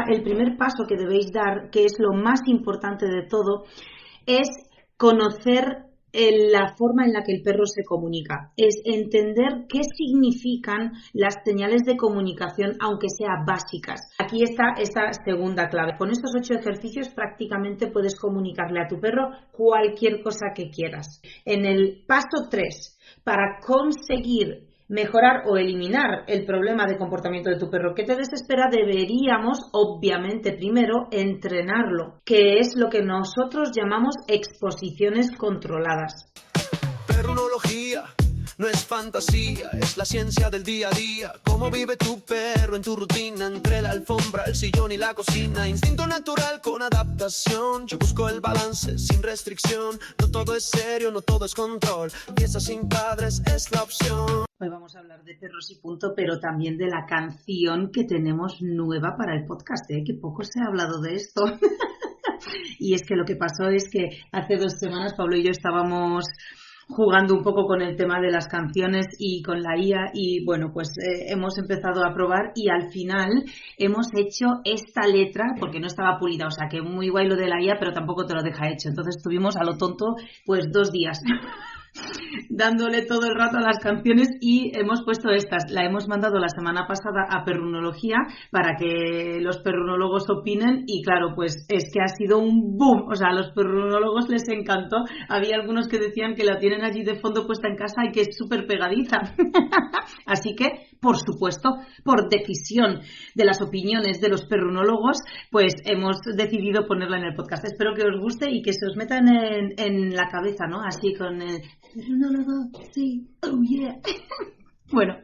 el primer paso que debéis dar, que es lo más importante de todo, es conocer la forma en la que el perro se comunica, es entender qué significan las señales de comunicación, aunque sean básicas. Aquí está esta segunda clave. Con estos 8 ejercicios prácticamente puedes comunicarle a tu perro cualquier cosa que quieras. En el paso 3, para conseguir mejorar o eliminar el problema de comportamiento de tu perro que te desespera, deberíamos, obviamente, primero entrenarlo, que es lo que nosotros llamamos exposiciones controladas. Perrunología no es fantasía, es la ciencia del día a día. Cómo vive tu perro en tu rutina, entre la alfombra, el sillón y la cocina. Instinto natural con adaptación. Yo busco el balance sin restricción. No todo es serio, no todo es control. Pieza sin padres es la opción. Hoy vamos a hablar de perros y punto, pero también de la canción que tenemos nueva para el podcast, que poco se ha hablado de esto. Y es que lo que pasó es que hace 2 semanas Pablo y yo estábamos jugando un poco con el tema de las canciones y con la IA y bueno, pues hemos empezado a probar y al final hemos hecho esta letra porque no estaba pulida, o sea que muy guay lo de la IA, pero tampoco te lo deja hecho. Entonces estuvimos a lo tonto pues 2 días dándole todo el rato a las canciones y hemos puesto estas. La hemos mandado la semana pasada a Perrunología para que los perrunólogos opinen y claro, pues es que ha sido un boom. O sea, a los perrunólogos les encantó. Había algunos que decían que la tienen allí de fondo puesta en casa y que es súper pegadiza. Así que, por supuesto, por decisión de las opiniones de los perrunólogos, pues hemos decidido ponerla en el podcast. Espero que os guste y que se os metan en la cabeza, ¿no? Así con el perrunólogo, sí, oh yeah. Bueno,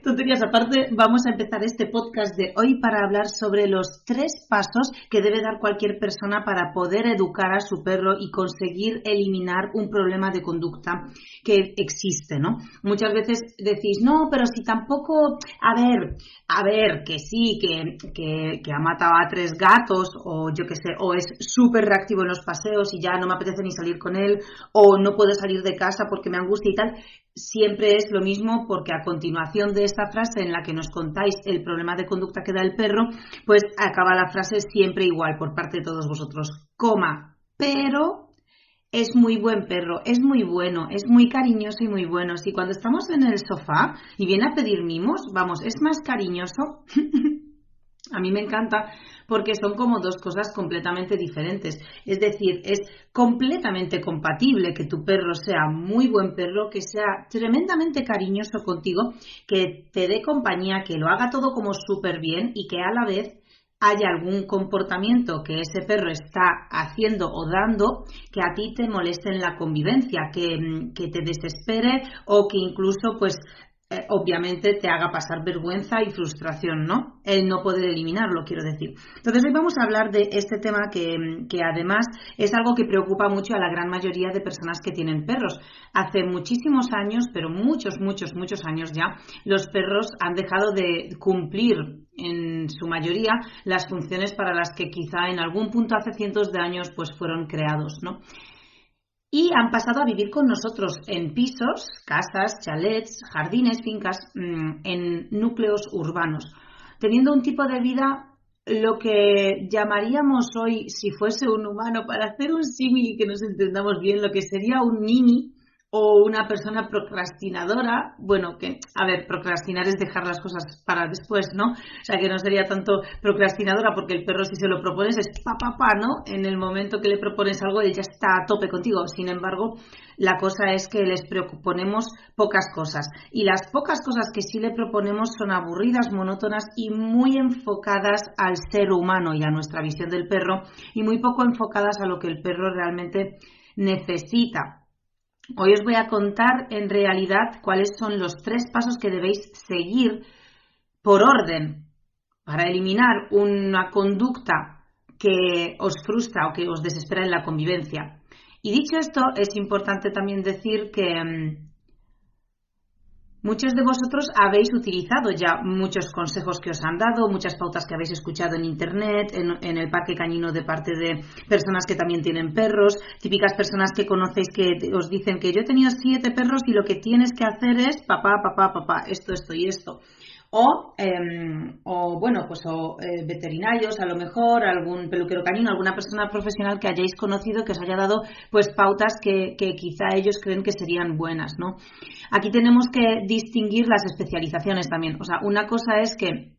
tonterías aparte, vamos a empezar este podcast de hoy para hablar sobre los 3 pasos que debe dar cualquier persona para poder educar a su perro y conseguir eliminar un problema de conducta que existe, ¿no? Muchas veces decís, no, pero si tampoco, a ver, que sí, que ha matado a 3 gatos o yo qué sé, o es súper reactivo en los paseos y ya no me apetece ni salir con él, o no puedo salir de casa porque me angustia y tal. Siempre es lo mismo porque a continuación de esta frase en la que nos contáis el problema de conducta que da el perro, pues acaba la frase siempre igual por parte de todos vosotros, pero es muy buen perro, es muy bueno, es muy cariñoso y muy bueno. Si cuando estamos en el sofá y viene a pedir mimos, vamos, es más cariñoso. A mí me encanta porque son como 2 cosas completamente diferentes. Es decir, es completamente compatible que tu perro sea muy buen perro, que sea tremendamente cariñoso contigo, que te dé compañía, que lo haga todo como súper bien y que a la vez haya algún comportamiento que ese perro está haciendo o dando que a ti te moleste en la convivencia, que te desespere o que incluso pues obviamente te haga pasar vergüenza y frustración, ¿no? El no poder eliminarlo, quiero decir. Entonces hoy vamos a hablar de este tema que además es algo que preocupa mucho a la gran mayoría de personas que tienen perros. Hace muchísimos años, pero muchos años ya, los perros han dejado de cumplir en su mayoría las funciones para las que quizá en algún punto hace cientos de años pues fueron creados, ¿no? Y han pasado a vivir con nosotros en pisos, casas, chalets, jardines, fincas, en núcleos urbanos, teniendo un tipo de vida lo que llamaríamos hoy, si fuese un humano, para hacer un símil y que nos entendamos bien, lo que sería un nini o una persona procrastinadora. Bueno, que, a ver, procrastinar es dejar las cosas para después, ¿no? O sea, que no sería tanto procrastinadora porque el perro si se lo propones es ¿no? En el momento que le propones algo, él ya está a tope contigo. Sin embargo, la cosa es que les proponemos pocas cosas. Y las pocas cosas que sí le proponemos son aburridas, monótonas y muy enfocadas al ser humano y a nuestra visión del perro y muy poco enfocadas a lo que el perro realmente necesita. Hoy os voy a contar en realidad cuáles son los 3 pasos que debéis seguir por orden para eliminar una conducta que os frustra o que os desespera en la convivencia. Y dicho esto, es importante también decir que muchos de vosotros habéis utilizado ya muchos consejos que os han dado, muchas pautas que habéis escuchado en internet, en el parque canino de parte de personas que también tienen perros, típicas personas que conocéis que os dicen que yo he tenido 7 perros y lo que tienes que hacer es papá, esto y esto. Veterinarios, a lo mejor, algún peluquero canino, alguna persona profesional que hayáis conocido que os haya dado pues pautas que quizá ellos creen que serían buenas, ¿no? Aquí tenemos que distinguir las especializaciones también. O sea, una cosa es que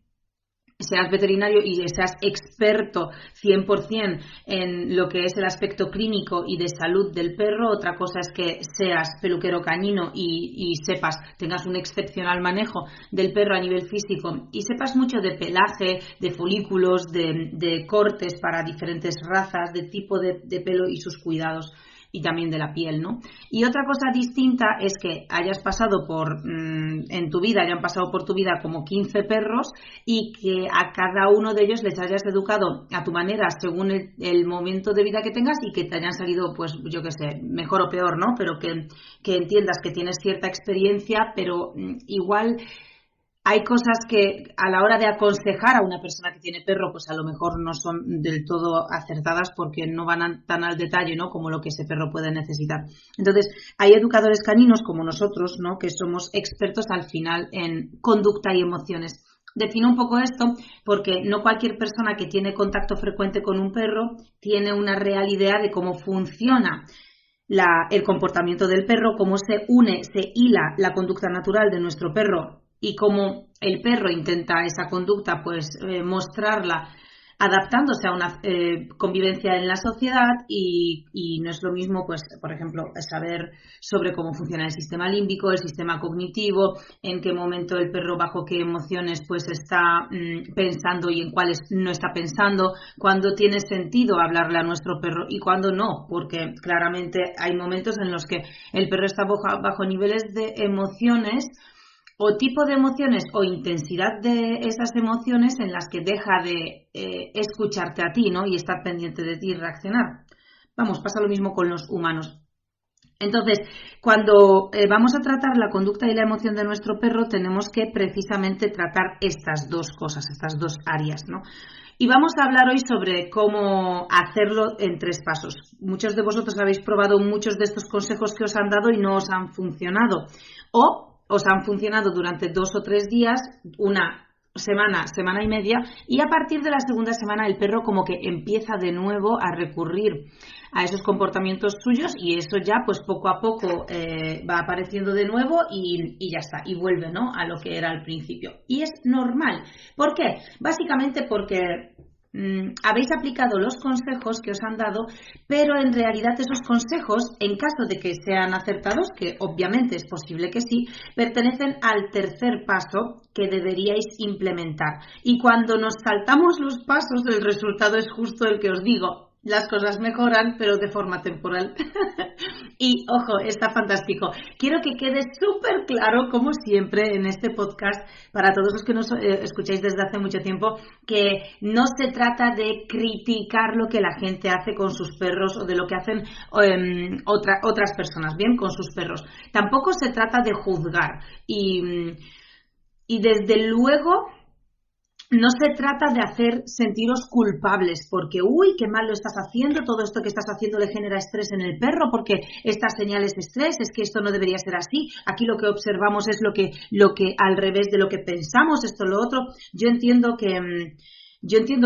seas veterinario y seas experto 100% en lo que es el aspecto clínico y de salud del perro. Otra cosa es que seas peluquero canino y sepas, tengas un excepcional manejo del perro a nivel físico y sepas mucho de pelaje, de folículos, de cortes para diferentes razas, de tipo de pelo y sus cuidados. Y también de la piel, ¿no? Y otra cosa distinta es que hayas pasado en tu vida, hayan pasado por tu vida como 15 perros y que a cada uno de ellos les hayas educado a tu manera según el momento de vida que tengas y que te hayan salido, pues yo qué sé, mejor o peor, ¿no? Pero que entiendas que tienes cierta experiencia, pero igual hay cosas que a la hora de aconsejar a una persona que tiene perro, pues a lo mejor no son del todo acertadas porque no van tan al detalle, ¿no? Como lo que ese perro puede necesitar. Entonces, hay educadores caninos como nosotros, ¿no? Que somos expertos al final en conducta y emociones. Defino un poco esto porque no cualquier persona que tiene contacto frecuente con un perro tiene una real idea de cómo funciona el comportamiento del perro, cómo se hila la conducta natural de nuestro perro y cómo el perro intenta esa conducta, pues mostrarla adaptándose a una convivencia en la sociedad y no es lo mismo, pues, por ejemplo, saber sobre cómo funciona el sistema límbico, el sistema cognitivo, en qué momento el perro bajo qué emociones pues está pensando y en cuáles no está pensando, cuándo tiene sentido hablarle a nuestro perro y cuándo no, porque claramente hay momentos en los que el perro está bajo niveles de emociones o tipo de emociones o intensidad de esas emociones en las que deja de escucharte a ti, ¿no? Y estar pendiente de ti y reaccionar. Vamos, pasa lo mismo con los humanos. Entonces, cuando vamos a tratar la conducta y la emoción de nuestro perro, tenemos que precisamente tratar estas dos cosas, estas dos áreas, ¿no? Y vamos a hablar hoy sobre cómo hacerlo en 3 pasos. Muchos de vosotros habéis probado muchos de estos consejos que os han dado y no os han funcionado. O os han funcionado durante 2 o 3 días, una semana, semana y media, y a partir de la segunda semana el perro como que empieza de nuevo a recurrir a esos comportamientos suyos y eso ya pues poco a poco va apareciendo de nuevo y ya está, y vuelve, ¿no?, a lo que era al principio. Y es normal. ¿Por qué? Básicamente porque habéis aplicado los consejos que os han dado, pero en realidad esos consejos, en caso de que sean acertados, que obviamente es posible que sí, pertenecen al tercer paso que deberíais implementar. Y cuando nos saltamos los pasos, el resultado es justo el que os digo. Las cosas mejoran, pero de forma temporal. Y, ojo, está fantástico. Quiero que quede súper claro, como siempre, en este podcast, para todos los que nos escucháis desde hace mucho tiempo, que no se trata de criticar lo que la gente hace con sus perros o de lo que hacen otras personas, bien, con sus perros. Tampoco se trata de juzgar. Y desde luego no se trata de hacer sentiros culpables porque, uy, qué mal lo estás haciendo, todo esto que estás haciendo le genera estrés en el perro porque esta señal es estrés, es que esto no debería ser así, aquí lo que observamos es lo que al revés de lo que pensamos, esto, lo otro. Yo entiendo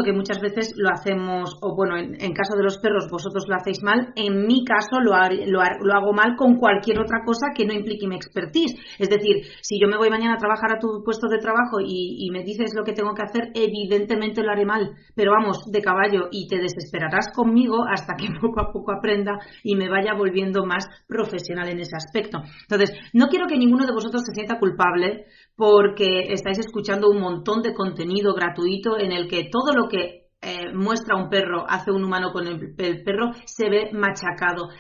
que muchas veces lo hacemos, o bueno, en caso de los perros vosotros lo hacéis mal, en mi caso lo hago mal con cualquier otra cosa que no implique mi expertise. Es decir, si yo me voy mañana a trabajar a tu puesto de trabajo y me dices lo que tengo que hacer, evidentemente lo haré mal, pero vamos, de caballo, y te desesperarás conmigo hasta que poco a poco aprenda y me vaya volviendo más profesional en ese aspecto. Entonces, no quiero que ninguno de vosotros se sienta culpable porque estáis escuchando un montón de contenido gratuito en el que todo lo que muestra un perro, hace un humano con el perro, se ve machacado.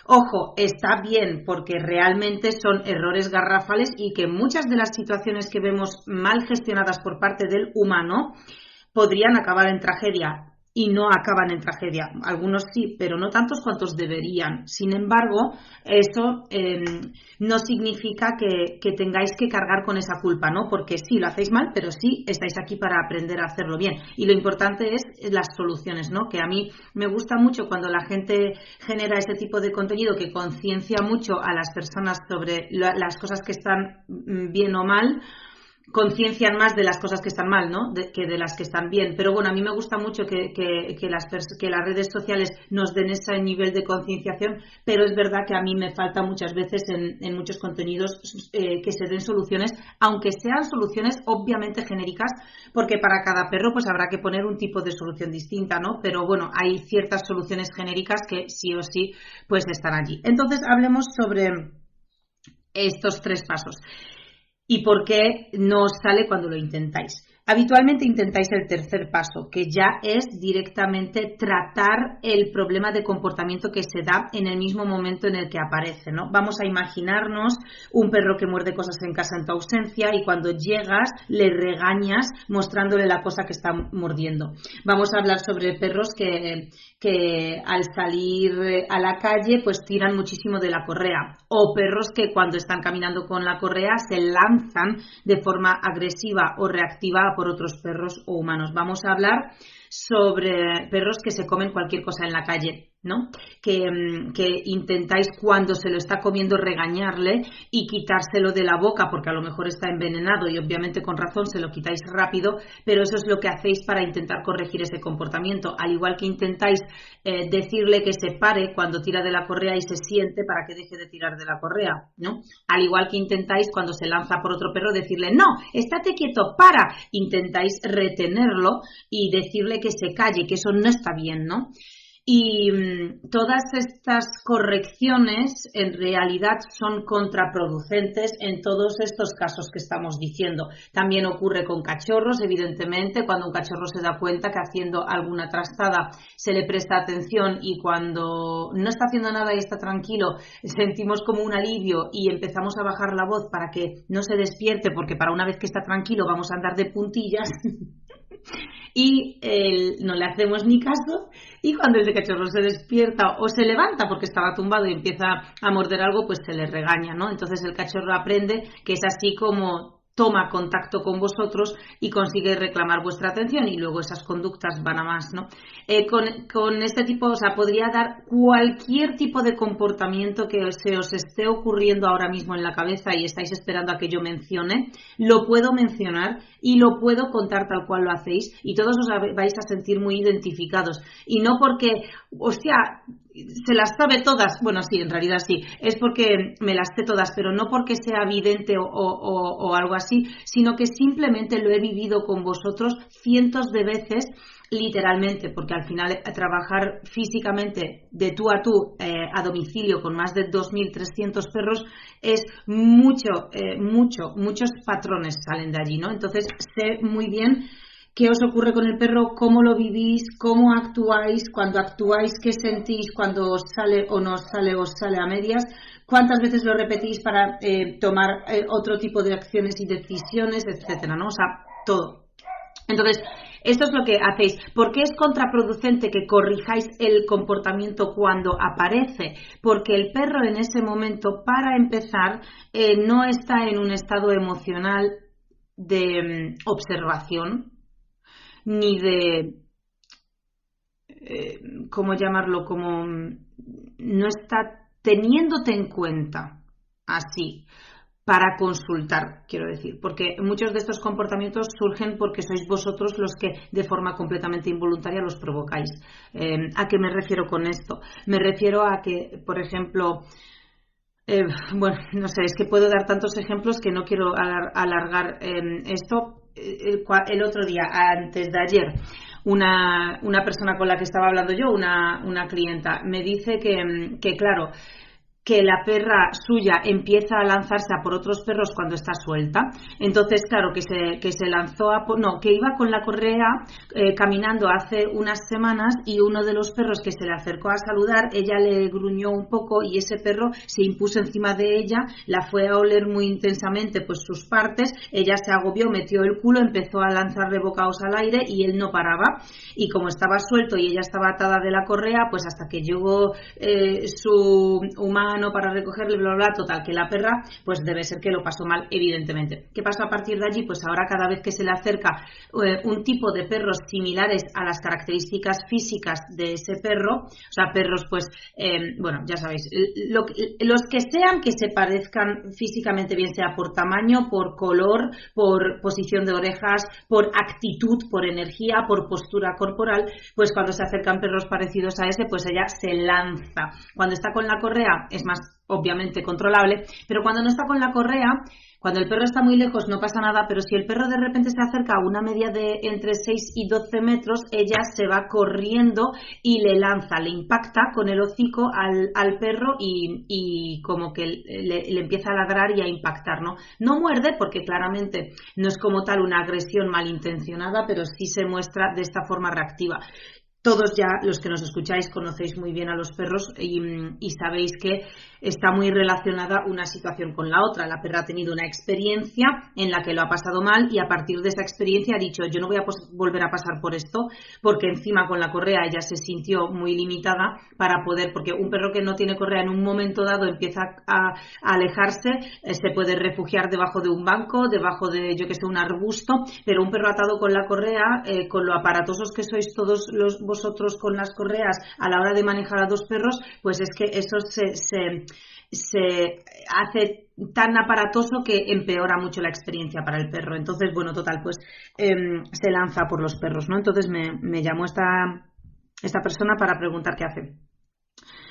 Ojo, está bien porque realmente son errores garrafales y que muchas de las situaciones que vemos mal gestionadas por parte del humano podrían acabar en tragedia. Y no acaban en tragedia. Algunos sí, pero no tantos cuantos deberían. Sin embargo, eso no significa que tengáis que cargar con esa culpa, ¿no? Porque sí, lo hacéis mal, pero sí estáis aquí para aprender a hacerlo bien. Y lo importante es las soluciones, ¿no? Que a mí me gusta mucho cuando la gente genera ese tipo de contenido que conciencia mucho a las personas sobre las cosas que están bien o mal, conciencian más de las cosas que están mal, ¿no? Que de las que están bien. Pero bueno, a mí me gusta mucho que las redes sociales nos den ese nivel de concienciación, pero es verdad que a mí me falta muchas veces en muchos contenidos que se den soluciones, aunque sean soluciones obviamente genéricas, porque para cada perro pues habrá que poner un tipo de solución distinta, ¿no? Pero bueno, hay ciertas soluciones genéricas que sí o sí pues están allí. Entonces hablemos sobre estos 3 pasos. ¿Y por qué no os sale cuando lo intentáis? Habitualmente intentáis el tercer paso, que ya es directamente tratar el problema de comportamiento que se da en el mismo momento en el que aparece, ¿no? Vamos a imaginarnos un perro que muerde cosas en casa en tu ausencia y cuando llegas le regañas mostrándole la cosa que está mordiendo. Vamos a hablar sobre perros que al salir a la calle pues tiran muchísimo de la correa, o perros que cuando están caminando con la correa se lanzan de forma agresiva o reactiva por otros perros o humanos. Vamos a hablar sobre perros que se comen cualquier cosa en la calle, ¿no? Que intentáis cuando se lo está comiendo regañarle y quitárselo de la boca porque a lo mejor está envenenado y obviamente con razón se lo quitáis rápido, pero eso es lo que hacéis para intentar corregir ese comportamiento, al igual que intentáis decirle que se pare cuando tira de la correa y se siente para que deje de tirar de la correa, ¿no? Al igual que intentáis cuando se lanza por otro perro decirle no, estate quieto, para, intentáis retenerlo y decirle que se calle, que eso no está bien, ¿no? Y todas estas correcciones en realidad son contraproducentes en todos estos casos que estamos diciendo. También ocurre con cachorros, evidentemente, cuando un cachorro se da cuenta que haciendo alguna trastada se le presta atención y cuando no está haciendo nada y está tranquilo, sentimos como un alivio y empezamos a bajar la voz para que no se despierte, porque para una vez que está tranquilo vamos a andar de puntillas. Y no le hacemos ni caso y cuando el cachorro se despierta o se levanta porque estaba tumbado y empieza a morder algo, pues se le regaña, ¿no? Entonces el cachorro aprende que es así como toma contacto con vosotros y consigue reclamar vuestra atención y luego esas conductas van a más, ¿no? Con este tipo, o sea, podría dar cualquier tipo de comportamiento que se os esté ocurriendo ahora mismo en la cabeza y estáis esperando a que yo mencione, lo puedo mencionar y lo puedo contar tal cual lo hacéis y todos os vais a sentir muy identificados y no porque, hostia, se las sabe todas, bueno sí, en realidad sí, es porque me las sé todas, pero no porque sea evidente o algo así, sino que simplemente lo he vivido con vosotros cientos de veces, literalmente, porque al final trabajar físicamente de tú a tú a domicilio con más de 2.300 perros es muchos patrones salen de allí, ¿no? Entonces sé muy bien qué os ocurre con el perro, cómo lo vivís, cómo actuáis, cuando actuáis, qué sentís, cuando os sale o no os sale a medias, cuántas veces lo repetís para tomar otro tipo de acciones y decisiones, etcétera, ¿no? O sea, todo. Entonces, esto es lo que hacéis. ¿Por qué es contraproducente que corrijáis el comportamiento cuando aparece? Porque el perro en ese momento, para empezar, no está en un estado emocional de observación, ni de, ¿cómo llamarlo? Como no está teniéndote en cuenta así para consultar, quiero decir, porque muchos de estos comportamientos surgen porque sois vosotros los que de forma completamente involuntaria los provocáis. ¿A qué me refiero con esto? Me refiero a que, por ejemplo, bueno, no sé, es que puedo dar tantos ejemplos que no quiero alargar esto. El otro día, antes de ayer, una persona con la que estaba hablando yo, una clienta, me dice que claro, que la perra suya empieza a lanzarse a por otros perros cuando está suelta. Entonces, claro, que se lanzó que iba con la correa caminando hace unas semanas y uno de los perros que se le acercó a saludar, ella le gruñó un poco y ese perro se impuso encima de ella, la fue a oler muy intensamente pues sus partes, ella se agobió, metió el culo, empezó a lanzarle bocados al aire y él no paraba y como estaba suelto y ella estaba atada de la correa, pues hasta que llegó su humano mano para recogerle, bla, bla, bla. Total, que la perra pues debe ser que lo pasó mal, evidentemente. ¿Qué pasó a partir de allí? Pues ahora cada vez que se le acerca un tipo de perros similares a las características físicas de ese perro, o sea, perros pues, bueno, ya sabéis, los que sean que se parezcan físicamente, bien sea por tamaño, por color, por posición de orejas, por actitud, por energía, por postura corporal, pues cuando se acercan perros parecidos a ese, pues ella se lanza. Cuando está con la correa es más obviamente controlable, pero cuando no está con la correa, cuando el perro está muy lejos no pasa nada, pero si el perro de repente se acerca a una media de entre 6 y 12 metros, ella se va corriendo y le lanza, le impacta con el hocico al perro y como que le empieza a ladrar y a impactar, ¿no? No muerde porque claramente no es como tal una agresión malintencionada, pero sí se muestra de esta forma reactiva. Todos ya, los que nos escucháis, conocéis muy bien a los perros y sabéis que está muy relacionada una situación con la otra. La perra ha tenido una experiencia en la que lo ha pasado mal y a partir de esa experiencia ha dicho yo no voy a volver a pasar por esto, porque encima con la correa ella se sintió muy limitada para poder, porque un perro que no tiene correa en un momento dado empieza a alejarse, se puede refugiar debajo de un banco, debajo de, yo que sé, un arbusto, pero un perro atado con la correa, con lo aparatosos que sois todos vosotros con las correas a la hora de manejar a dos perros, pues es que eso se hace tan aparatoso que empeora mucho la experiencia para el perro. Entonces, bueno, total, pues se lanza por los perros, ¿no? Entonces me llamó esta persona para preguntar qué hace.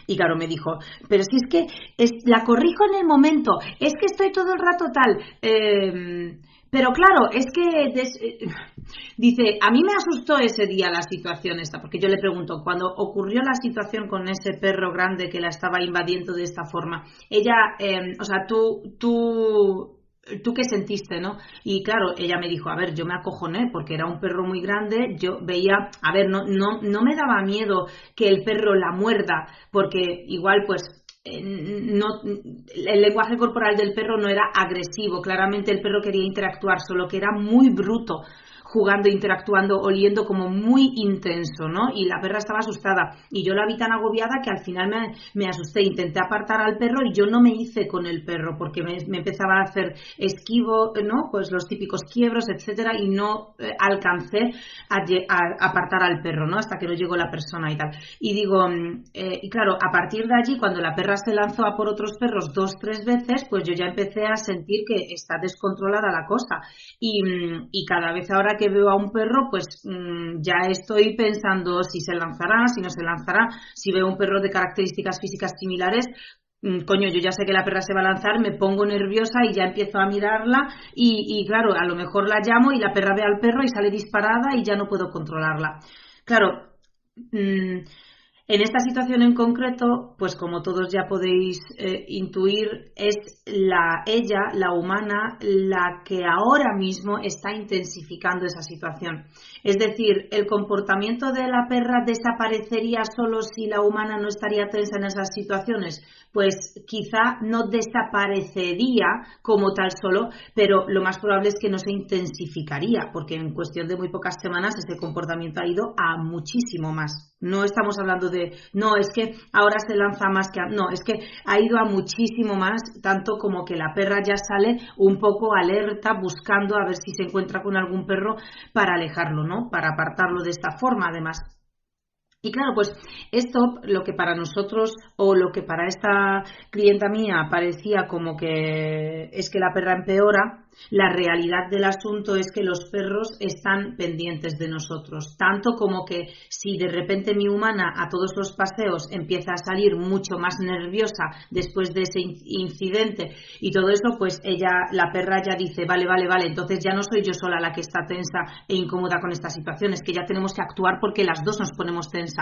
Y claro, me dijo, pero si es que la corrijo en el momento, es que estoy todo el rato tal... Pero claro, es que dice, a mí me asustó ese día la situación esta, porque yo le pregunto, cuando ocurrió la situación con ese perro grande que la estaba invadiendo de esta forma, ella, o sea, tú qué sentiste, ¿no? Y claro, ella me dijo, a ver, yo me acojoné porque era un perro muy grande, yo veía, a ver, no me daba miedo que el perro la muerda, porque igual pues... No, el lenguaje corporal del perro no era agresivo, claramente el perro quería interactuar, solo que era muy bruto, jugando, interactuando, oliendo como muy intenso, ¿no? Y la perra estaba asustada y yo la vi tan agobiada que al final me asusté, intenté apartar al perro y yo no me hice con el perro porque me empezaba a hacer esquivo, ¿no? Pues los típicos quiebros, etcétera, y no alcancé a apartar al perro, ¿no? Hasta que no llegó la persona y tal. Y digo, y claro, a partir de allí, cuando la perra se lanzó a por otros perros 2-3 veces, pues yo ya empecé a sentir que está descontrolada la cosa y cada vez ahora que veo a un perro, pues ya estoy pensando si se lanzará, si no se lanzará. Si veo un perro de características físicas similares, coño, yo ya sé que la perra se va a lanzar, me pongo nerviosa y ya empiezo a mirarla y claro, a lo mejor la llamo y la perra ve al perro y sale disparada y ya no puedo controlarla. Claro, en esta situación en concreto, pues como todos ya podéis intuir, es ella, la humana, la que ahora mismo está intensificando esa situación. Es decir, el comportamiento de la perra desaparecería solo si la humana no estaría tensa en esas situaciones. Pues quizá no desaparecería como tal solo, pero lo más probable es que no se intensificaría, porque en cuestión de muy pocas semanas ese comportamiento ha ido a muchísimo más. No estamos hablando de, no, es que ahora se lanza más que... No, es que ha ido a muchísimo más, tanto como que la perra ya sale un poco alerta, buscando a ver si se encuentra con algún perro para alejarlo, ¿no? Para apartarlo de esta forma, además. Y claro, pues esto, lo que para nosotros o lo que para esta clienta mía parecía como que es que la perra empeora, la realidad del asunto es que los perros están pendientes de nosotros, tanto como que si de repente mi humana a todos los paseos empieza a salir mucho más nerviosa después de ese incidente y todo eso, pues la perra ya dice, vale, entonces ya no soy yo sola la que está tensa e incómoda con esta situación, es que ya tenemos que actuar porque las dos nos ponemos tensas,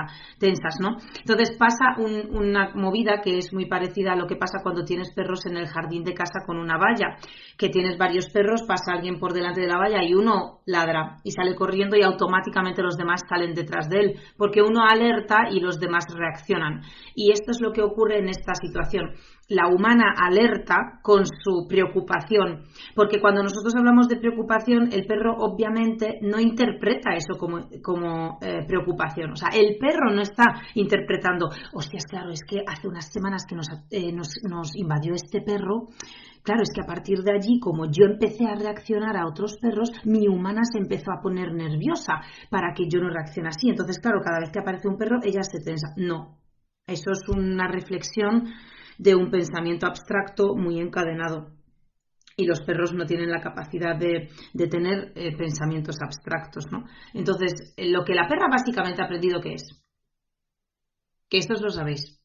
¿no? Entonces pasa una movida que es muy parecida a lo que pasa cuando tienes perros en el jardín de casa con una valla, que tienes varios varios perros, pasa alguien por delante de la valla y uno ladra y sale corriendo y automáticamente los demás salen detrás de él, porque uno alerta y los demás reaccionan. Y esto es lo que ocurre en esta situación. La humana alerta con su preocupación, porque cuando nosotros hablamos de preocupación, el perro obviamente no interpreta eso como preocupación. O sea, el perro no está interpretando, hostias, claro, es que hace unas semanas que nos invadió este perro. Claro, es que a partir de allí, como yo empecé a reaccionar a otros perros, mi humana se empezó a poner nerviosa para que yo no reaccione así. Entonces, claro, cada vez que aparece un perro, ella se tensa. No, eso es una reflexión de un pensamiento abstracto muy encadenado. Y los perros no tienen la capacidad de tener pensamientos abstractos, ¿no? Entonces, lo que la perra básicamente ha aprendido, ¿qué es? Que esto lo sabéis.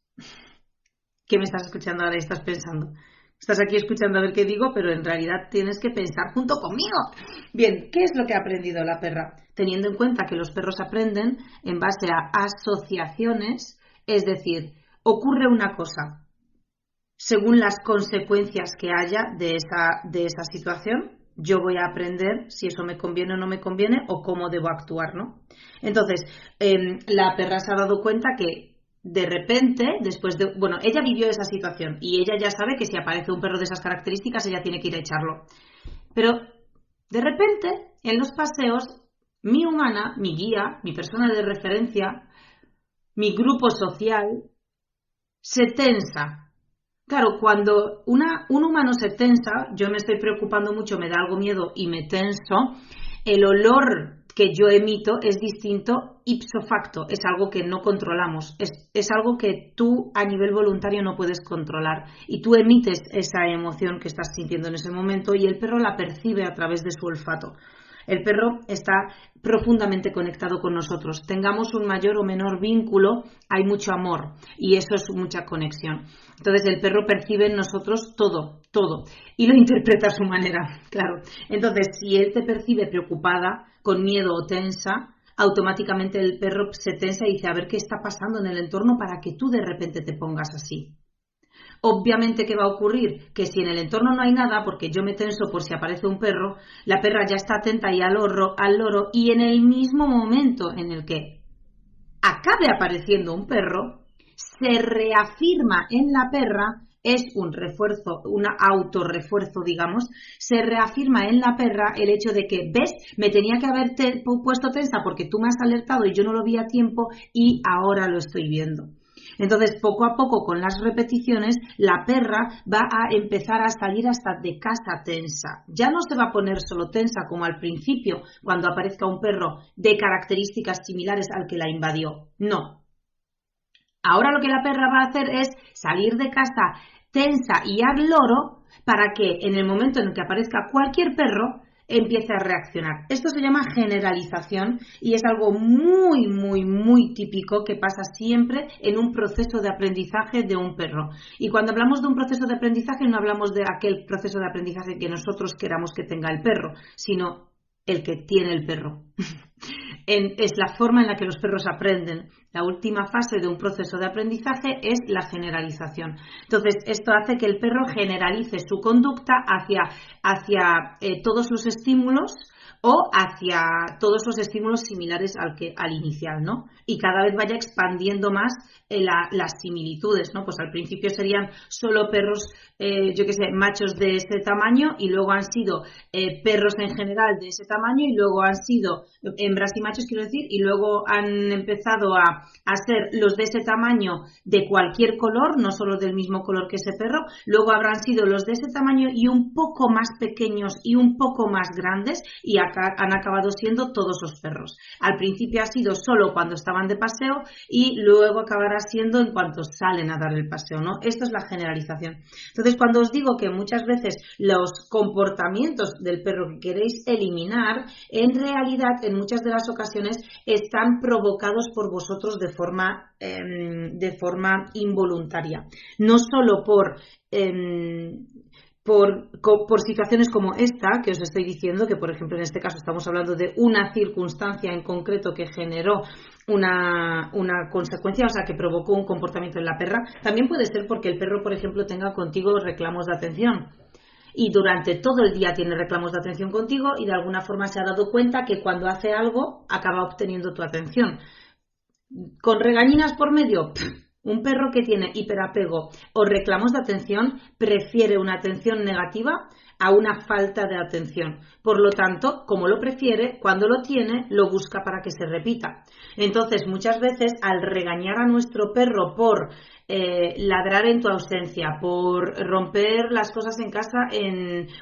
¿Qué me estás escuchando ahora y estás pensando? Estás aquí escuchando a ver qué digo, pero en realidad tienes que pensar junto conmigo. Bien, ¿qué es lo que ha aprendido la perra? Teniendo en cuenta que los perros aprenden en base a asociaciones, es decir, ocurre una cosa. Según las consecuencias que haya de esa situación, yo voy a aprender si eso me conviene o no me conviene o cómo debo actuar, ¿no? Entonces, la perra se ha dado cuenta que de repente, ella vivió esa situación y ella ya sabe que si aparece un perro de esas características, ella tiene que ir a echarlo. Pero, de repente, en los paseos, mi humana, mi guía, mi persona de referencia, mi grupo social, se tensa. Claro, cuando un humano se tensa, yo me estoy preocupando mucho, me da algo miedo y me tenso, el olor que yo emito es distinto ipso facto, es algo que no controlamos, es algo que tú a nivel voluntario no puedes controlar y tú emites esa emoción que estás sintiendo en ese momento y el perro la percibe a través de su olfato. El perro está profundamente conectado con nosotros. Tengamos un mayor o menor vínculo, hay mucho amor y eso es mucha conexión. Entonces el perro percibe en nosotros todo y lo interpreta a su manera, claro. Entonces si él te percibe preocupada, con miedo o tensa, automáticamente el perro se tensa y dice a ver qué está pasando en el entorno para que tú de repente te pongas así. Obviamente, ¿qué va a ocurrir? Que si en el entorno no hay nada, porque yo me tenso por si aparece un perro, la perra ya está atenta ahí al loro y en el mismo momento en el que acabe apareciendo un perro, se reafirma en la perra, es un refuerzo, un autorrefuerzo, digamos, se reafirma en la perra el hecho de que, ¿ves? Me tenía que haber puesto tensa porque tú me has alertado y yo no lo vi a tiempo y ahora lo estoy viendo. Entonces, poco a poco, con las repeticiones, la perra va a empezar a salir hasta de casa tensa. Ya no se va a poner solo tensa como al principio, cuando aparezca un perro de características similares al que la invadió. No. Ahora lo que la perra va a hacer es salir de casa tensa y al loro para que en el momento en el que aparezca cualquier perro, empiece a reaccionar. Esto se llama generalización y es algo muy, muy, muy típico que pasa siempre en un proceso de aprendizaje de un perro. Y cuando hablamos de un proceso de aprendizaje no hablamos de aquel proceso de aprendizaje que nosotros queramos que tenga el perro, sino el que tiene el perro. Es la forma en la que los perros aprenden. La última fase de un proceso de aprendizaje es la generalización. Entonces, esto hace que el perro generalice su conducta hacia todos los estímulos o hacia todos los estímulos similares al inicial, ¿no? Y cada vez vaya expandiendo más las similitudes, ¿no? Pues al principio serían solo perros, machos de ese tamaño y luego han sido perros en general de ese tamaño y luego han sido hembras y machos, quiero decir, y luego han empezado a ser los de ese tamaño de cualquier color, no solo del mismo color que ese perro, luego habrán sido los de ese tamaño y un poco más pequeños y un poco más grandes y han acabado siendo todos los perros. Al principio ha sido solo cuando estaban de paseo y luego acabará siendo en cuanto salen a dar el paseo, ¿no? Esto es la generalización. Entonces, cuando os digo que muchas veces los comportamientos del perro que queréis eliminar, en realidad, en muchas de las ocasiones, están provocados por vosotros de forma involuntaria. No solo por situaciones como esta que os estoy diciendo, que por ejemplo en este caso estamos hablando de una circunstancia en concreto que generó una consecuencia, o sea, que provocó un comportamiento en la perra. También puede ser porque el perro, por ejemplo, tenga contigo reclamos de atención. y durante todo el día tiene reclamos de atención contigo y de alguna forma se ha dado cuenta que cuando hace algo acaba obteniendo tu atención. Con regañinas por medio, un perro que tiene hiperapego o reclamos de atención prefiere una atención negativa a una falta de atención. Por lo tanto, como lo prefiere, cuando lo tiene, lo busca para que se repita. Entonces, muchas veces, al regañar a nuestro perro por ladrar en tu ausencia, por romper las cosas en casa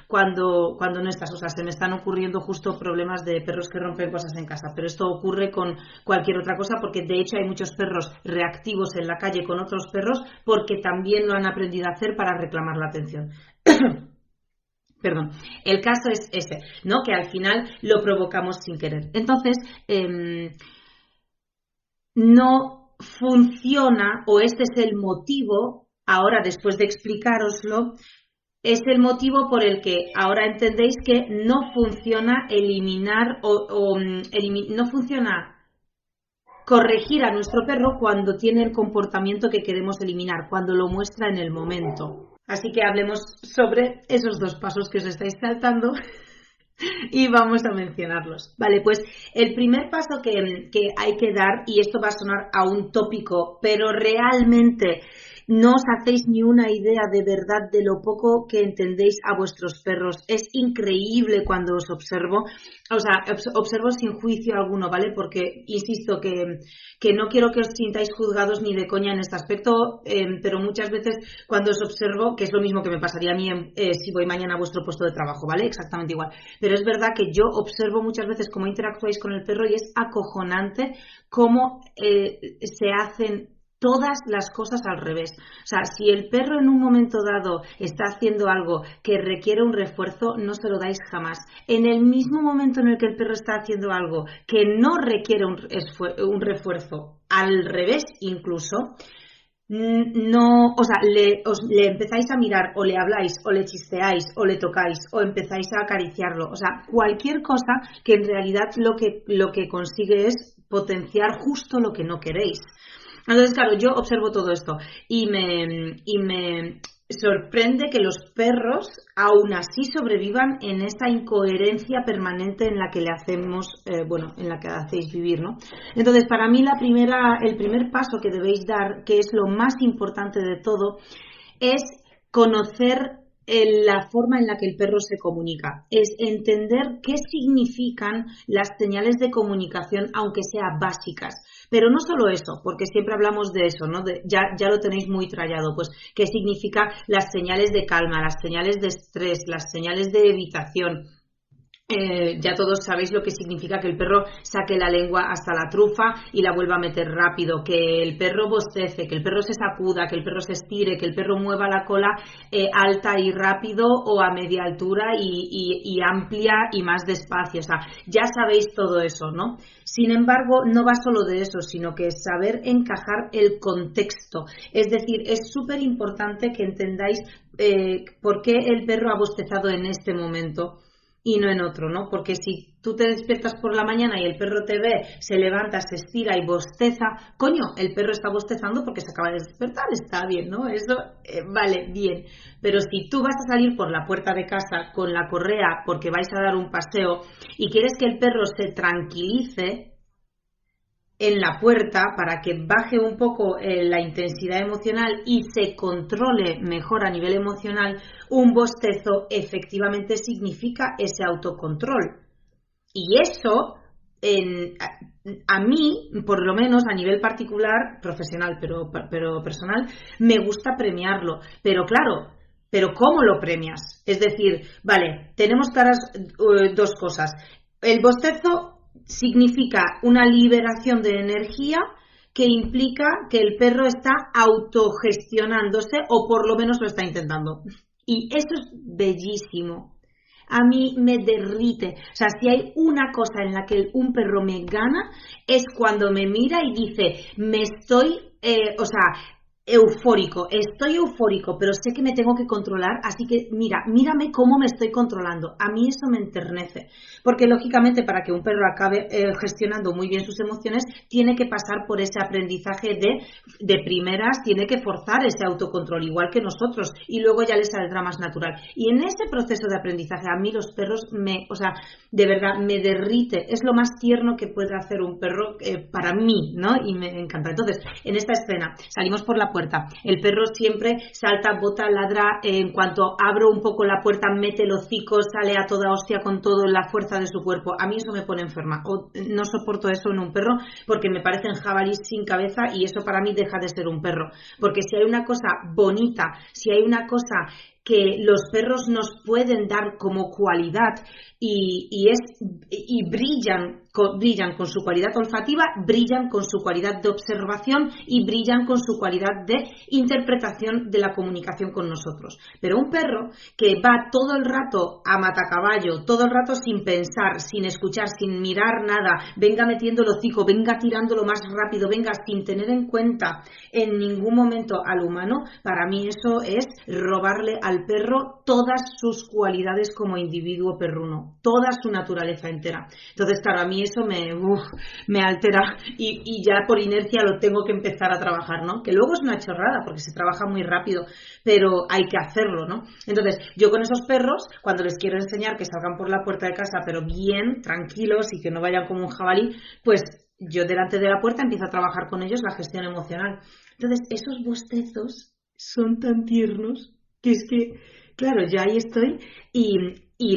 cuando no estás, o sea, se me están ocurriendo justo problemas de perros que rompen cosas en casa, pero esto ocurre con cualquier otra cosa, porque de hecho hay muchos perros reactivos en la calle con otros perros porque también lo han aprendido a hacer para reclamar la atención. Perdón, el caso es ese, ¿no? Que al final lo provocamos sin querer. Entonces, no funciona, o este es el motivo, ahora después de explicároslo, es el motivo por el que ahora entendéis que no funciona eliminar no funciona corregir a nuestro perro cuando tiene el comportamiento que queremos eliminar, cuando lo muestra en el momento. Así que hablemos sobre esos dos pasos que os estáis saltando y vamos a mencionarlos. Vale, pues el primer paso que hay que dar, y esto va a sonar a un tópico, pero realmente no os hacéis ni una idea de verdad de lo poco que entendéis a vuestros perros. Es increíble cuando os observo, o sea, observo sin juicio alguno, ¿vale? Porque insisto que no quiero que os sintáis juzgados ni de coña en este aspecto, pero muchas veces cuando os observo, que es lo mismo que me pasaría a mí si voy mañana a vuestro puesto de trabajo, ¿vale? Exactamente igual. Pero es verdad que yo observo muchas veces cómo interactuáis con el perro y es acojonante cómo se hacen todas las cosas al revés. O sea, si el perro en un momento dado está haciendo algo que requiere un refuerzo, no se lo dais jamás. En el mismo momento en el que el perro está haciendo algo que no requiere un refuerzo, al revés incluso, no, o sea, le empezáis a mirar, o le habláis, o le chisteáis, o le tocáis, o empezáis a acariciarlo. O sea, cualquier cosa que en realidad lo que consigue es potenciar justo lo que no queréis. Entonces, claro, yo observo todo esto y me sorprende que los perros aún así sobrevivan en esta incoherencia permanente en la que le hacemos, en la que hacéis vivir, ¿no? Entonces, para mí el primer paso que debéis dar, que es lo más importante de todo, es conocer la forma en la que el perro se comunica, es entender qué significan las señales de comunicación, aunque sean básicas. Pero no solo eso, porque siempre hablamos de eso, ¿no? Ya lo tenéis muy trallado, pues qué significa las señales de calma, las señales de estrés, las señales de evitación. Ya todos sabéis lo que significa que el perro saque la lengua hasta la trufa y la vuelva a meter rápido, que el perro bostece, que el perro se sacuda, que el perro se estire, que el perro mueva la cola alta y rápido o a media altura y amplia y más despacio. O sea, ya sabéis todo eso, ¿no? Sin embargo, no va solo de eso, sino que es saber encajar el contexto. Es decir, es súper importante que entendáis por qué el perro ha bostezado en este momento y no en otro, ¿no? Porque si tú te despiertas por la mañana y el perro te ve, se levanta, se estira y bosteza, coño, el perro está bostezando porque se acaba de despertar, está bien, ¿no? Eso vale, bien. Pero si tú vas a salir por la puerta de casa con la correa porque vais a dar un paseo y quieres que el perro se tranquilice en la puerta para que baje un poco la intensidad emocional y se controle mejor a nivel emocional, un bostezo efectivamente significa ese autocontrol. Y eso, a mí, por lo menos a nivel particular, profesional, pero personal, me gusta premiarlo. Pero claro, ¿pero cómo lo premias? Es decir, vale, tenemos claras dos cosas. El bostezo significa una liberación de energía que implica que el perro está autogestionándose o por lo menos lo está intentando. Y eso es bellísimo. A mí me derrite. O sea, si hay una cosa en la que un perro me gana es cuando me mira y dice, me estoy, eufórico, estoy eufórico, pero sé que me tengo que controlar, así que mírame cómo me estoy controlando. A mí eso me enternece, porque lógicamente para que un perro acabe gestionando muy bien sus emociones, tiene que pasar por ese aprendizaje de primeras, tiene que forzar ese autocontrol, igual que nosotros, y luego ya le saldrá más natural. Y en ese proceso de aprendizaje, a mí los perros de verdad, me derrite, es lo más tierno que puede hacer un perro para mí, ¿no? Y me encanta. Entonces, en esta escena, salimos por la puerta, el perro siempre salta, bota, ladra, en cuanto abro un poco la puerta, mete el hocico, sale a toda hostia con toda la fuerza de su cuerpo. A mí eso me pone enferma, no soporto eso en un perro porque me parecen jabalíes sin cabeza y eso para mí deja de ser un perro, porque si hay una cosa bonita, si hay una cosa que los perros nos pueden dar como cualidad y brillan con su cualidad olfativa, brillan con su cualidad de observación y brillan con su cualidad de interpretación de la comunicación con nosotros. Pero un perro que va todo el rato a matacaballo, todo el rato sin pensar, sin escuchar, sin mirar nada, venga metiendo el hocico, venga tirándolo más rápido, venga sin tener en cuenta en ningún momento al humano, para mí eso es robarle al perro todas sus cualidades como individuo perruno, toda su naturaleza entera. Entonces, claro, a mí eso me altera y ya por inercia lo tengo que empezar a trabajar, ¿no? Que luego es una chorrada porque se trabaja muy rápido, pero hay que hacerlo, ¿no? Entonces, yo con esos perros, cuando les quiero enseñar que salgan por la puerta de casa, pero bien, tranquilos y que no vayan como un jabalí, pues yo delante de la puerta empiezo a trabajar con ellos la gestión emocional. Entonces, esos bostezos son tan tiernos que es que, claro, yo ahí estoy y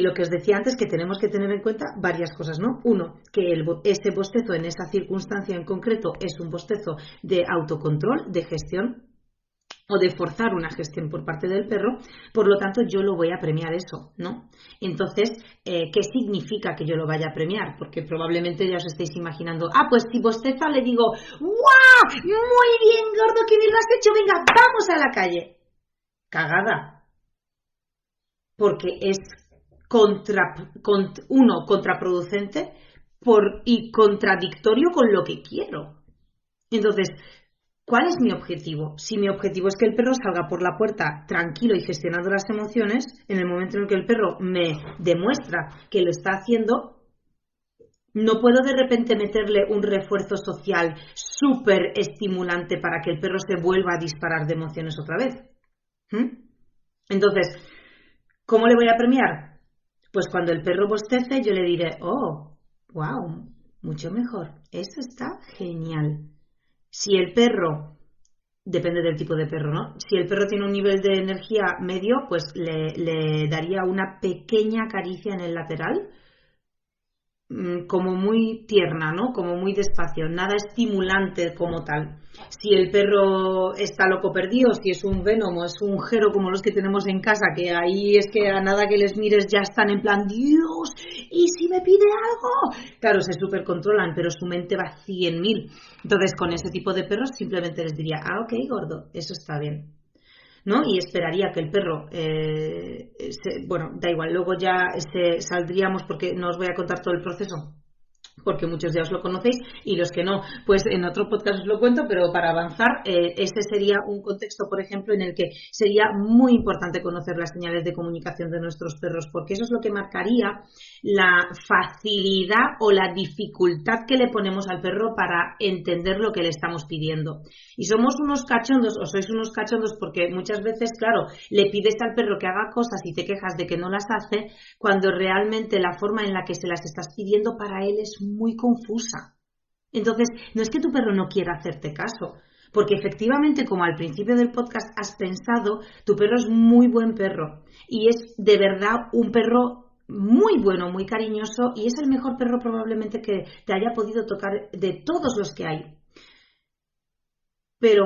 lo que os decía antes, que tenemos que tener en cuenta varias cosas, ¿no? Uno, que ese bostezo en esa circunstancia en concreto es un bostezo de autocontrol, de gestión o de forzar una gestión por parte del perro, por lo tanto yo lo voy a premiar eso, ¿no? Entonces, ¿qué significa que yo lo vaya a premiar? Porque probablemente ya os estáis imaginando, pues si bosteza le digo, ¡guau! Muy bien, gordo, que bien lo has hecho, venga, vamos a la calle. Cagada. Porque es contraproducente y contradictorio con lo que quiero. Entonces, ¿cuál es mi objetivo? Si mi objetivo es que el perro salga por la puerta tranquilo y gestionando las emociones, en el momento en el que el perro me demuestra que lo está haciendo, no puedo de repente meterle un refuerzo social súper estimulante para que el perro se vuelva a disparar de emociones otra vez. Entonces, ¿cómo le voy a premiar? Pues cuando el perro bostece, yo le diré, oh, wow, mucho mejor, eso está genial. Si el perro, depende del tipo de perro, ¿no? Si el perro tiene un nivel de energía medio, pues le daría una pequeña caricia en el lateral, como muy tierna, ¿no? Como muy despacio, nada estimulante como tal. Si el perro está loco perdido, si es un Venom o es un Jero como los que tenemos en casa, que ahí es que a nada que les mires ya están en plan, Dios, ¿y si me pide algo? Claro, se super controlan, pero su mente va a 100.000. Entonces, con ese tipo de perros simplemente les diría, ok, gordo, eso está bien, ¿no? Y esperaría que el perro, da igual, luego ya saldríamos porque no os voy a contar todo el proceso, porque muchos ya os lo conocéis y los que no, pues en otro podcast os lo cuento, pero para avanzar, este sería un contexto, por ejemplo, en el que sería muy importante conocer las señales de comunicación de nuestros perros, porque eso es lo que marcaría la facilidad o la dificultad que le ponemos al perro para entender lo que le estamos pidiendo. Y somos unos cachondos, o sois unos cachondos, porque muchas veces, claro, le pides al perro que haga cosas y te quejas de que no las hace, cuando realmente la forma en la que se las estás pidiendo para él es muy confusa. Entonces, no es que tu perro no quiera hacerte caso, porque efectivamente, como al principio del podcast has pensado, tu perro es muy buen perro y es de verdad un perro muy bueno, muy cariñoso y es el mejor perro probablemente que te haya podido tocar de todos los que hay. Pero,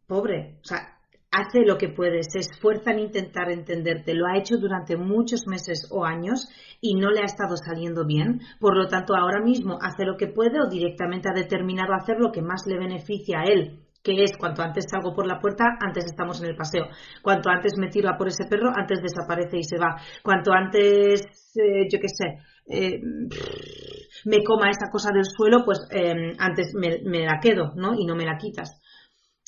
pobre, o sea, hace lo que puede, se esfuerza en intentar entenderte, lo ha hecho durante muchos meses o años y no le ha estado saliendo bien, por lo tanto ahora mismo hace lo que puede o directamente ha determinado hacer lo que más le beneficia a él, que es cuanto antes salgo por la puerta, antes estamos en el paseo, cuanto antes me tiro a por ese perro, antes desaparece y se va, cuanto antes, me coma esa cosa del suelo, pues antes me la quedo, ¿no? Y no me la quitas.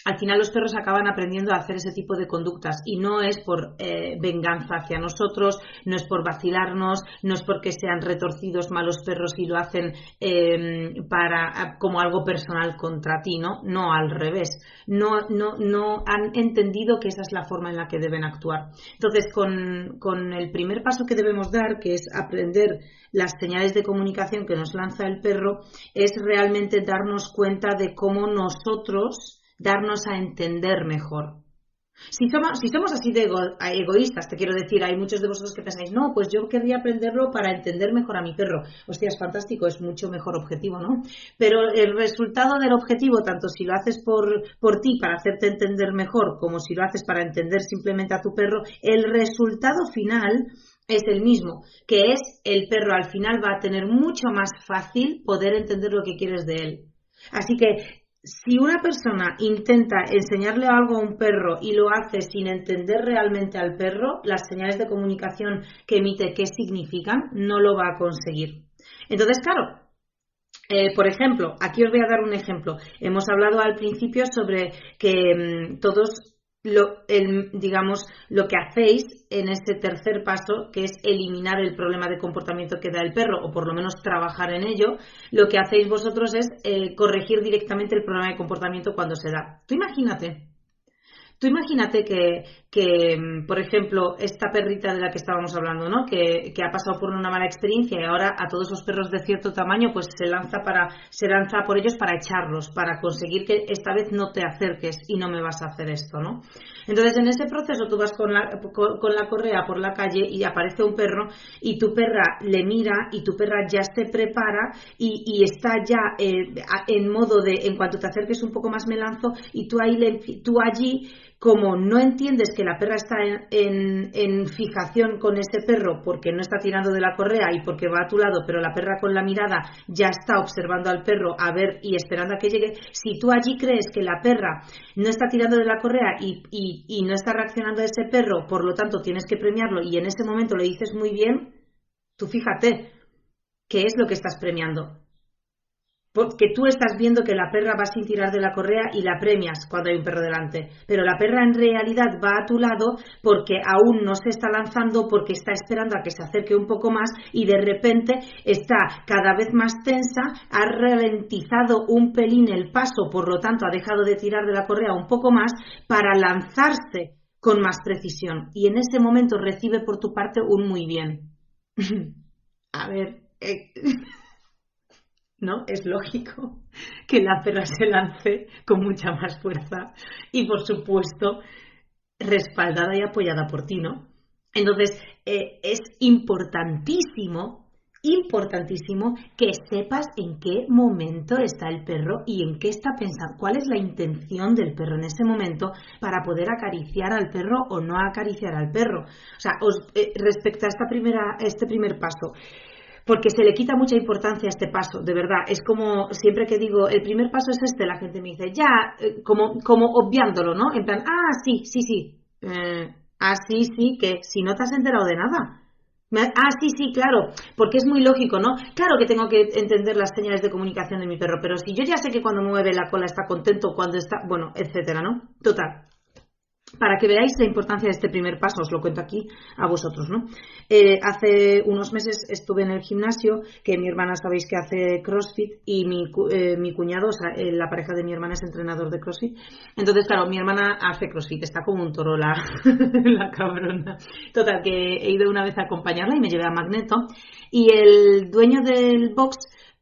al final los perros acaban aprendiendo a hacer ese tipo de conductas y no es por venganza hacia nosotros, no es por vacilarnos, no es porque sean retorcidos malos perros y lo hacen como algo personal contra ti, ¿no? No, al revés. No han entendido que esa es la forma en la que deben actuar. Entonces, con el primer paso que debemos dar, que es aprender las señales de comunicación que nos lanza el perro, es realmente darnos cuenta de cómo nosotros darnos a entender mejor. Si somos así de egoístas, te quiero decir, hay muchos de vosotros que pensáis, no, pues yo querría aprenderlo para entender mejor a mi perro. Hostia, es fantástico, es mucho mejor objetivo, ¿no? Pero el resultado del objetivo, tanto si lo haces por ti para hacerte entender mejor, como si lo haces para entender simplemente a tu perro, el resultado final es el mismo, que es el perro al final va a tener mucho más fácil poder entender lo que quieres de él. Así que si una persona intenta enseñarle algo a un perro y lo hace sin entender realmente al perro, las señales de comunicación que emite, qué significan, no lo va a conseguir. Entonces, claro, por ejemplo, aquí os voy a dar un ejemplo. Hemos hablado al principio sobre que todos lo que hacéis en este tercer paso, que es eliminar el problema de comportamiento que da el perro, o por lo menos trabajar en ello, lo que hacéis vosotros es corregir directamente el problema de comportamiento cuando se da. Tú imagínate que, por ejemplo, esta perrita de la que estábamos hablando, ¿no? Que ha pasado por una mala experiencia y ahora a todos los perros de cierto tamaño pues se lanza por ellos para echarlos, para conseguir que esta vez no te acerques y no me vas a hacer esto, ¿no? Entonces, en ese proceso tú vas con la correa por la calle y aparece un perro y tu perra le mira y tu perra ya se prepara y está ya en modo de, en cuanto te acerques un poco más me lanzo, y tú allí, como no entiendes que la perra está en fijación con ese perro porque no está tirando de la correa y porque va a tu lado, pero la perra con la mirada ya está observando al perro a ver y esperando a que llegue, si tú allí crees que la perra no está tirando de la correa y no está reaccionando a ese perro, por lo tanto tienes que premiarlo y en ese momento le dices muy bien, tú fíjate qué es lo que estás premiando. Porque tú estás viendo que la perra va sin tirar de la correa y la premias cuando hay un perro delante. Pero la perra en realidad va a tu lado porque aún no se está lanzando, porque está esperando a que se acerque un poco más y de repente está cada vez más tensa, ha ralentizado un pelín el paso, por lo tanto ha dejado de tirar de la correa un poco más para lanzarse con más precisión. Y en ese momento recibe por tu parte un muy bien. A ver... ¿no? Es lógico que la perra se lance con mucha más fuerza y, por supuesto, respaldada y apoyada por ti, ¿no? Entonces, es importantísimo que sepas en qué momento está el perro y en qué está pensando, cuál es la intención del perro en ese momento para poder acariciar al perro o no acariciar al perro. O sea, respecto a este primer paso, porque se le quita mucha importancia a este paso, de verdad. Es como, siempre que digo, el primer paso es este, la gente me dice, ya, como obviándolo, ¿no? En plan, sí. Sí, que si no te has enterado de nada. Sí, claro, porque es muy lógico, ¿no? Claro que tengo que entender las señales de comunicación de mi perro, pero si yo ya sé que cuando mueve la cola está contento, cuando está, bueno, etcétera, ¿no? Total. Para que veáis la importancia de este primer paso, os lo cuento aquí a vosotros, ¿no? Hace unos meses estuve en el gimnasio, que mi hermana sabéis que hace CrossFit y mi cuñado, o sea, la pareja de mi hermana es entrenador de CrossFit. Entonces, claro, mi hermana hace CrossFit, está como un toro la cabrona. Total, que he ido una vez a acompañarla y me llevé a Magneto y el dueño del box,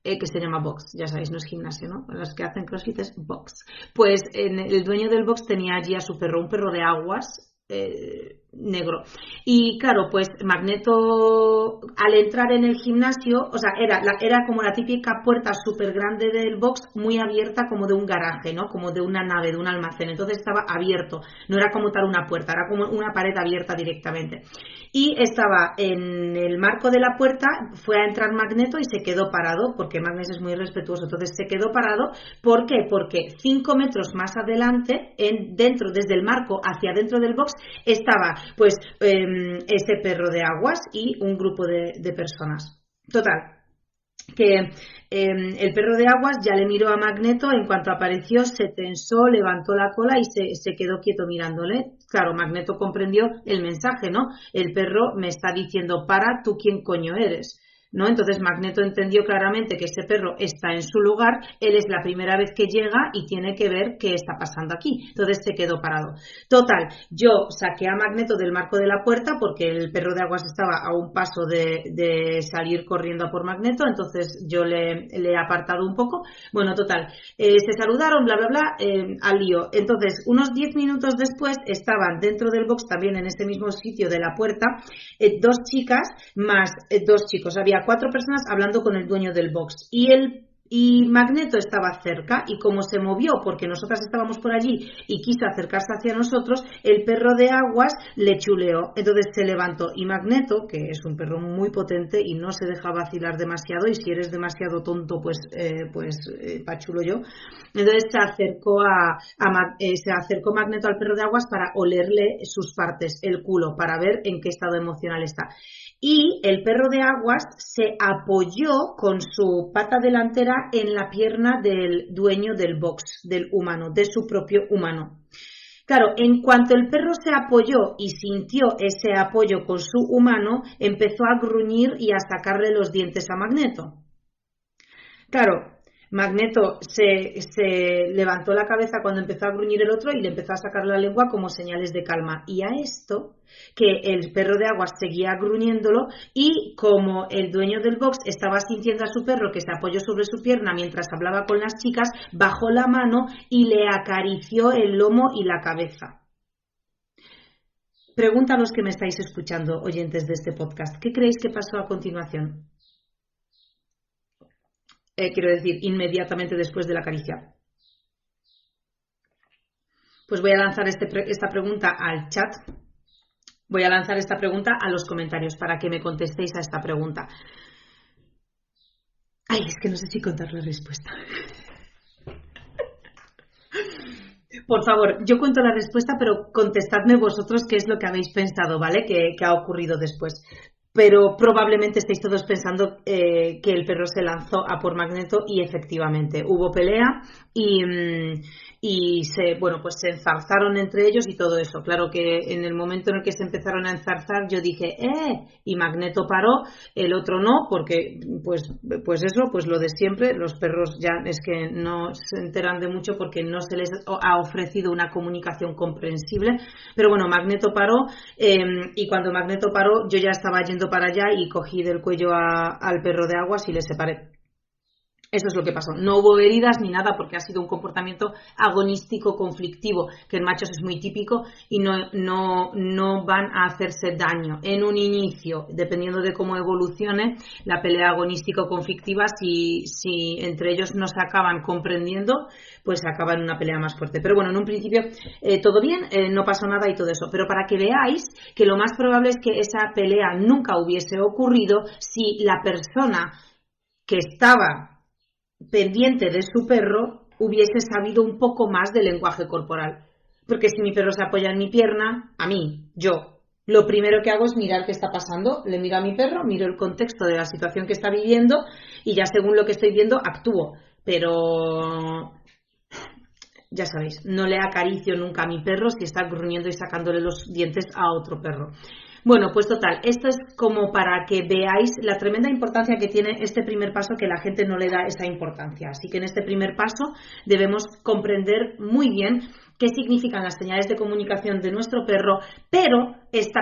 que se llama box, ya sabéis, no es gimnasio, ¿no? Los que hacen CrossFit es box. Pues el dueño del box tenía allí a su perro, un perro de aguas, negro. Y claro, pues Magneto, al entrar en el gimnasio, o sea, era como la típica puerta súper grande del box, muy abierta, como de un garaje, ¿no? Como de una nave, de un almacén. Entonces estaba abierto, no era como tal una puerta, era como una pared abierta directamente. Y estaba en el marco de la puerta, fue a entrar Magneto y se quedó parado, porque Magneto es muy respetuoso, entonces se quedó parado. ¿Por qué? Porque 5 metros más adelante, desde el marco hacia dentro del box, estaba pues ese perro de aguas y un grupo de personas. Total, que el perro de aguas ya le miró a Magneto, en cuanto apareció se tensó, levantó la cola y se quedó quieto mirándole. Claro, Magneto comprendió el mensaje, ¿no? El perro me está diciendo, para, ¿tú quién coño eres? ¿No? Entonces Magneto entendió claramente que ese perro está en su lugar, él es la primera vez que llega y tiene que ver qué está pasando aquí. Entonces se quedó parado. Total, yo saqué a Magneto del marco de la puerta porque el perro de aguas estaba a un paso de salir corriendo a por Magneto, entonces yo le he apartado un poco. Bueno, total, se saludaron, bla, bla, bla, al lío. Entonces, unos 10 minutos después estaban dentro del box, también en ese mismo sitio de la puerta, dos chicas más dos chicos. Había 4 personas hablando con el dueño del box y Magneto estaba cerca y como se movió porque nosotras estábamos por allí y quiso acercarse hacia nosotros, el perro de aguas le chuleó, entonces se levantó y Magneto, que es un perro muy potente y no se deja vacilar demasiado, y si eres demasiado tonto pues pachulo yo, entonces se acercó Magneto al perro de aguas para olerle sus partes, el culo, para ver en qué estado emocional está. Y el perro de aguas se apoyó con su pata delantera en la pierna del dueño del box, del humano, de su propio humano. Claro, en cuanto el perro se apoyó y sintió ese apoyo con su humano, empezó a gruñir y a sacarle los dientes a Magneto. Claro, Magneto se levantó la cabeza cuando empezó a gruñir el otro y le empezó a sacar la lengua como señales de calma. Y a esto, que el perro de aguas seguía gruñéndolo y como el dueño del box estaba sintiendo a su perro que se apoyó sobre su pierna mientras hablaba con las chicas, bajó la mano y le acarició el lomo y la cabeza. Pregunta a los que me estáis escuchando, oyentes de este podcast, ¿qué creéis que pasó a continuación? Quiero decir, inmediatamente después de la caricia. Pues voy a lanzar esta pregunta al chat. Voy a lanzar esta pregunta a los comentarios para que me contestéis a esta pregunta. Ay, es que no sé si contar la respuesta. Por favor, yo cuento la respuesta, pero contestadme vosotros qué es lo que habéis pensado, ¿vale? ¿Qué ha ocurrido después? Pero probablemente estéis todos pensando que el perro se lanzó a por Magneto y efectivamente hubo pelea y se enzarzaron entre ellos y todo eso. Claro que en el momento en el que se empezaron a enzarzar yo dije y Magneto paró, el otro no, porque pues lo de siempre, los perros ya es que no se enteran de mucho porque no se les ha ofrecido una comunicación comprensible, pero bueno, Magneto paró y cuando Magneto paró yo ya estaba yendo para allá y cogí del cuello al perro de aguas y le separé. Eso es lo que pasó. No hubo heridas ni nada porque ha sido un comportamiento agonístico conflictivo, que en machos es muy típico y no van a hacerse daño. En un inicio, dependiendo de cómo evolucione la pelea agonístico conflictiva, si entre ellos no se acaban comprendiendo, pues se acaba en una pelea más fuerte. Pero bueno, en un principio todo bien, no pasó nada y todo eso. Pero para que veáis que lo más probable es que esa pelea nunca hubiese ocurrido si la persona que estaba pendiente de su perro hubiese sabido un poco más de lenguaje corporal, porque si mi perro se apoya en mi pierna, yo lo primero que hago es mirar qué está pasando, le miro a mi perro, miro el contexto de la situación que está viviendo y ya según lo que estoy viendo actúo, pero ya sabéis, no le acaricio nunca a mi perro si está gruñendo y sacándole los dientes a otro perro. Bueno, pues total, esto es como para que veáis la tremenda importancia que tiene este primer paso, que la gente no le da esa importancia. Así que en este primer paso debemos comprender muy bien qué significan las señales de comunicación de nuestro perro, pero este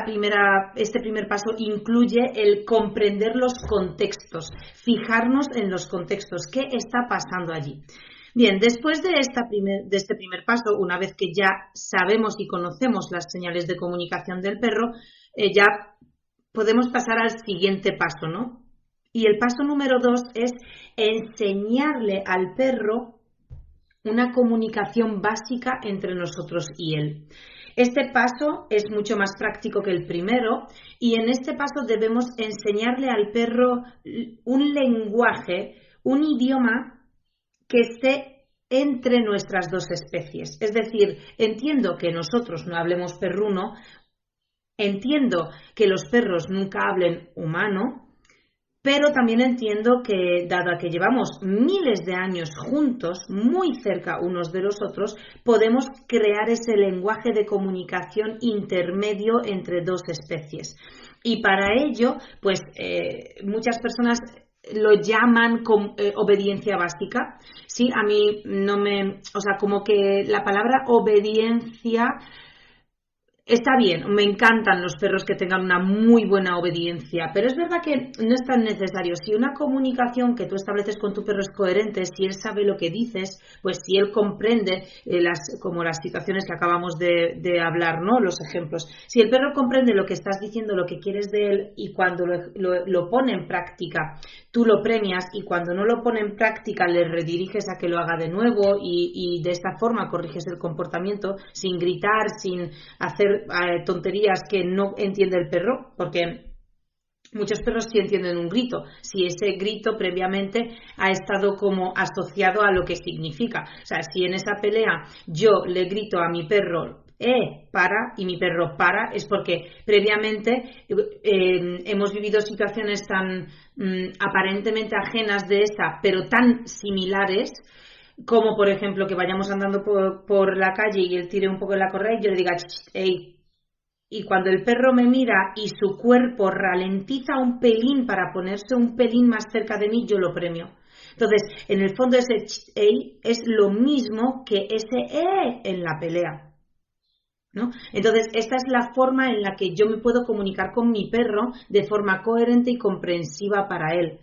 primer paso incluye el comprender los contextos, fijarnos en los contextos, qué está pasando allí. Bien, después de este primer paso, una vez que ya sabemos y conocemos las señales de comunicación del perro, ya podemos pasar al siguiente paso, ¿no? Y el paso número 2 es enseñarle al perro una comunicación básica entre nosotros y él. Este paso es mucho más práctico que el primero y en este paso debemos enseñarle al perro un lenguaje, un idioma que esté entre nuestras dos especies. Es decir, entiendo que nosotros no hablemos perruno, entiendo que los perros nunca hablen humano, Pero también entiendo que, dado que llevamos miles de años juntos, muy cerca unos de los otros, podemos crear ese lenguaje de comunicación intermedio entre dos especies. Y para ello, pues muchas personas lo llaman obediencia básica. Sí, a mí no me... O sea, como que la palabra obediencia... Está bien, me encantan los perros que tengan una muy buena obediencia, pero es verdad que no es tan necesario. Si una comunicación que tú estableces con tu perro es coherente, si él sabe lo que dices, pues si él comprende como las situaciones que acabamos de hablar, ¿no? Los ejemplos. Si el perro comprende lo que estás diciendo, lo que quieres de él, y cuando lo pone en práctica, tú lo premias, y cuando no lo pone en práctica le rediriges a que lo haga de nuevo, y de esta forma corriges el comportamiento sin gritar, sin hacer tonterías que no entiende el perro, porque muchos perros sí entienden un grito, si ese grito previamente ha estado como asociado a lo que significa. O sea, si en esa pelea yo le grito a mi perro para, y mi perro para, es porque previamente hemos vivido situaciones tan aparentemente ajenas de esa, pero tan similares, como por ejemplo que vayamos andando por la calle y él tire un poco de la correa y yo le diga ¡ey! Y cuando el perro me mira y su cuerpo ralentiza un pelín para ponerse un pelín más cerca de mí, yo lo premio. Entonces, en el fondo ese ¡ey! Es lo mismo que ese en la pelea, ¿no? Entonces, esta es la forma en la que yo me puedo comunicar con mi perro de forma coherente y comprensiva para él.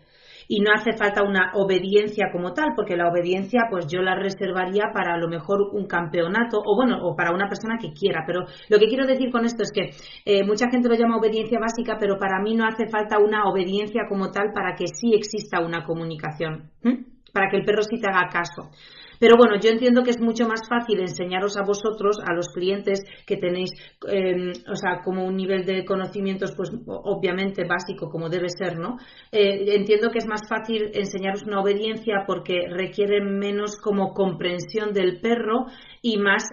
Y no hace falta una obediencia como tal, porque la obediencia pues yo la reservaría para a lo mejor un campeonato o para una persona que quiera. Pero lo que quiero decir con esto es que mucha gente lo llama obediencia básica, pero para mí no hace falta una obediencia como tal para que sí exista una comunicación, para que el perro sí te haga caso. Pero bueno, yo entiendo que es mucho más fácil enseñaros a vosotros, a los clientes que tenéis, como un nivel de conocimientos, pues obviamente básico, como debe ser, ¿no? Entiendo que es más fácil enseñaros una obediencia porque requiere menos como comprensión del perro y más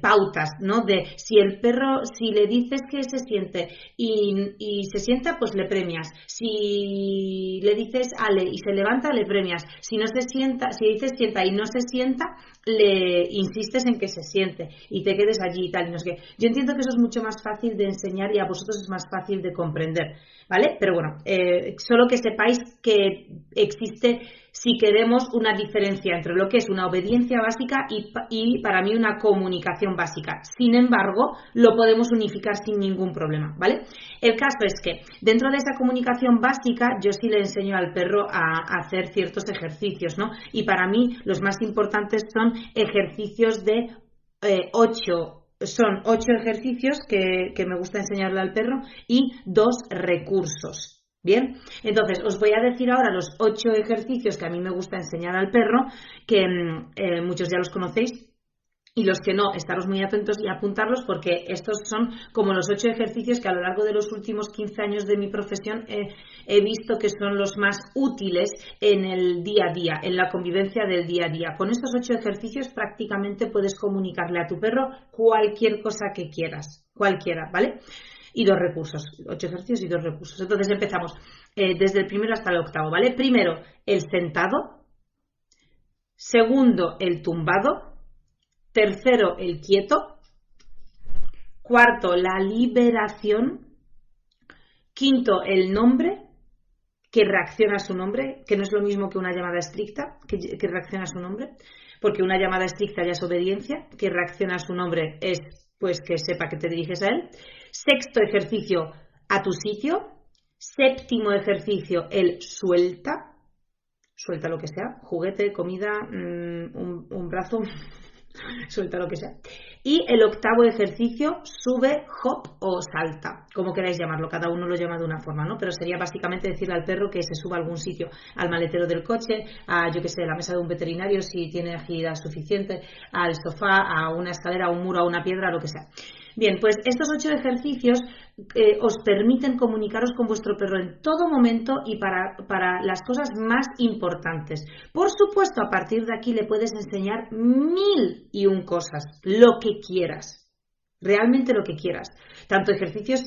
pautas, ¿no? De si el perro, si le dices que se siente y se sienta, pues le premias. Si le dices ale y se levanta, le premias. Si no se sienta, si dices sienta y no se sienta, le insistes en que se siente y te quedes allí y tal. Y no sé qué. Yo entiendo que eso es mucho más fácil de enseñar y a vosotros es más fácil de comprender, ¿vale? Pero bueno, solo que sepáis que existe, si queremos, una diferencia entre lo que es una obediencia básica y para mí una comunicación básica. Sin embargo, lo podemos unificar sin ningún problema, ¿vale? El caso es que dentro de esa comunicación básica yo sí le enseño al perro a hacer ciertos ejercicios, ¿no? Y para mí los más importantes son ejercicios de 8. Son 8 ejercicios que me gusta enseñarle al perro y 2 recursos. Bien, entonces os voy a decir ahora los 8 ejercicios que a mí me gusta enseñar al perro, que muchos ya los conocéis, y los que no, estaros muy atentos y apuntarlos, porque estos son como los 8 ejercicios que a lo largo de los últimos 15 años de mi profesión he visto que son los más útiles en el día a día, en la convivencia del día a día. Con estos 8 ejercicios prácticamente puedes comunicarle a tu perro cualquier cosa que quieras, cualquiera, ¿vale? Y 2 recursos, 8 ejercicios y 2 recursos. Entonces empezamos desde el primero hasta el octavo, ¿vale? Primero, el sentado. Segundo, el tumbado. Tercero, el quieto. Cuarto, la liberación. Quinto, el nombre, que reacciona a su nombre, que no es lo mismo que una llamada estricta, que reacciona a su nombre, porque una llamada estricta ya es obediencia, que reacciona a su nombre es pues que sepa que te diriges a él. Sexto ejercicio, a tu sitio. Séptimo ejercicio, el suelta. Suelta lo que sea, juguete, comida, un brazo, suelta lo que sea. Y el octavo ejercicio, sube, hop o salta, como queráis llamarlo, cada uno lo llama de una forma, ¿no? Pero sería básicamente decirle al perro que se suba a algún sitio, al maletero del coche, a, yo que sé, la mesa de un veterinario si tiene agilidad suficiente, al sofá, a una escalera, a un muro, a una piedra, lo que sea. Bien, pues estos 8 ejercicios os permiten comunicaros con vuestro perro en todo momento y para las cosas más importantes. Por supuesto, a partir de aquí le puedes enseñar 1001 cosas, lo que quieras, realmente lo que quieras, tanto ejercicios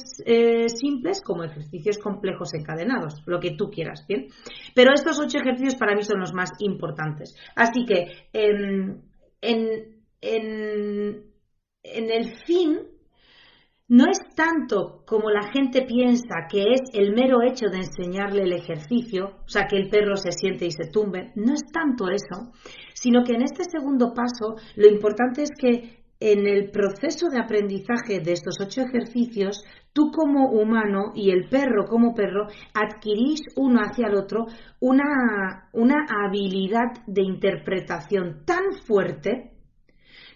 simples como ejercicios complejos encadenados, lo que tú quieras, ¿bien? Pero estos 8 ejercicios para mí son los más importantes. Así que en el fin, no es tanto como la gente piensa que es el mero hecho de enseñarle el ejercicio, o sea, que el perro se siente y se tumbe, no es tanto eso, sino que en este segundo paso lo importante es que en el proceso de aprendizaje de estos 8 ejercicios, tú como humano y el perro como perro adquirís uno hacia el otro una habilidad de interpretación tan fuerte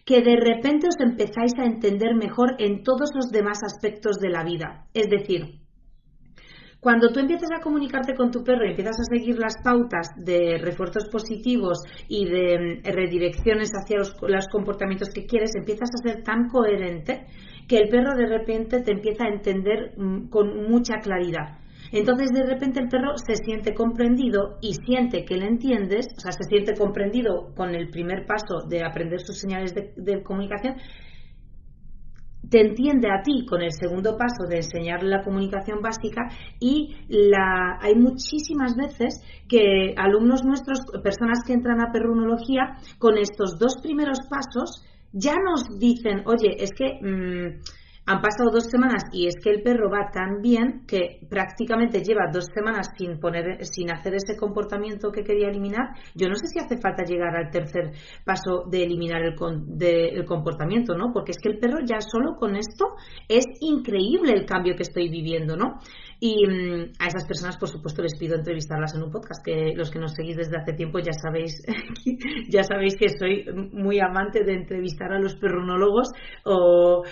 que de repente os empezáis a entender mejor en todos los demás aspectos de la vida. Es decir, cuando tú empiezas a comunicarte con tu perro y empiezas a seguir las pautas de refuerzos positivos y de redirecciones hacia los comportamientos que quieres, empiezas a ser tan coherente que el perro de repente te empieza a entender con mucha claridad. Entonces de repente el perro se siente comprendido y siente que le entiendes, o sea, se siente comprendido con el primer paso de aprender sus señales de comunicación, te entiende a ti con el segundo paso de enseñarle la comunicación básica y hay muchísimas veces que alumnos nuestros, personas que entran a perrunología, con estos 2 primeros pasos ya nos dicen, oye, es que han pasado 2 semanas y es que el perro va tan bien que prácticamente lleva 2 semanas sin hacer ese comportamiento que quería eliminar. Yo no sé si hace falta llegar al tercer paso de eliminar el comportamiento, ¿no? Porque es que el perro ya solo con esto es increíble el cambio que estoy viviendo, ¿no? Y a esas personas, por supuesto, les pido entrevistarlas en un podcast, que los que nos seguís desde hace tiempo ya sabéis que soy muy amante de entrevistar a los perrunólogos o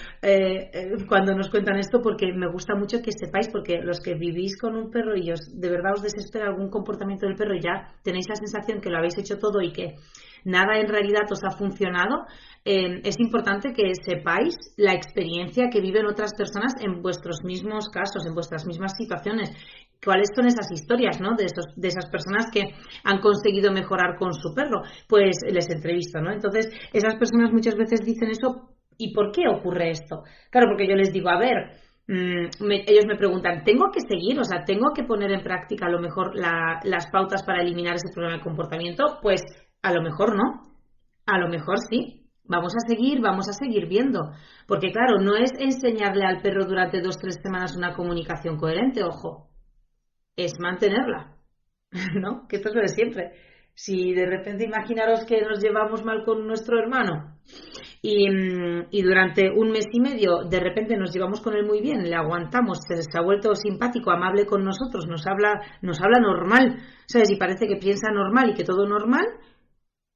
cuando nos cuentan esto, porque me gusta mucho que sepáis, porque los que vivís con un perro y de verdad os desespera algún comportamiento del perro y ya tenéis la sensación que lo habéis hecho todo y que nada en realidad os ha funcionado, es importante que sepáis la experiencia que viven otras personas en vuestros mismos casos, en vuestras mismas situaciones. ¿Cuáles son esas historias, ¿no? de esas personas que han conseguido mejorar con su perro? Pues les entrevisto, ¿no? Entonces, esas personas muchas veces dicen eso. ¿Y por qué ocurre esto? Claro, porque yo les digo, a ver, ellos me preguntan, ¿tengo que seguir? O sea, ¿tengo que poner en práctica a lo mejor las pautas para eliminar ese problema de comportamiento? Pues a lo mejor no, a lo mejor sí. Vamos a seguir viendo. Porque claro, no es enseñarle al perro durante 2-3 semanas una comunicación coherente, ojo, es mantenerla, ¿no? Que esto es lo de siempre. Si de repente imaginaros que nos llevamos mal con nuestro hermano y durante 1 mes y medio de repente nos llevamos con él muy bien, le aguantamos, se ha vuelto simpático, amable con nosotros, nos habla normal, ¿sabes? Y parece que piensa normal y que todo normal,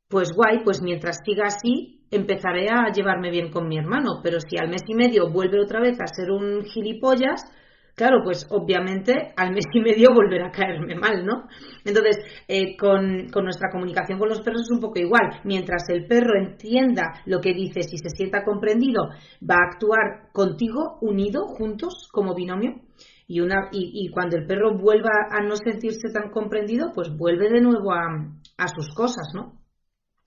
pues guay, pues mientras siga así empezaré a llevarme bien con mi hermano. Pero si al mes y medio vuelve otra vez a ser un gilipollas, claro, pues obviamente al mes y medio volverá a caerme mal, ¿no? Entonces, con nuestra comunicación con los perros es un poco igual. Mientras el perro entienda lo que dices y se sienta comprendido, va a actuar contigo, unido, juntos, como binomio. Y cuando el perro vuelva a no sentirse tan comprendido, pues vuelve de nuevo a sus cosas, ¿no?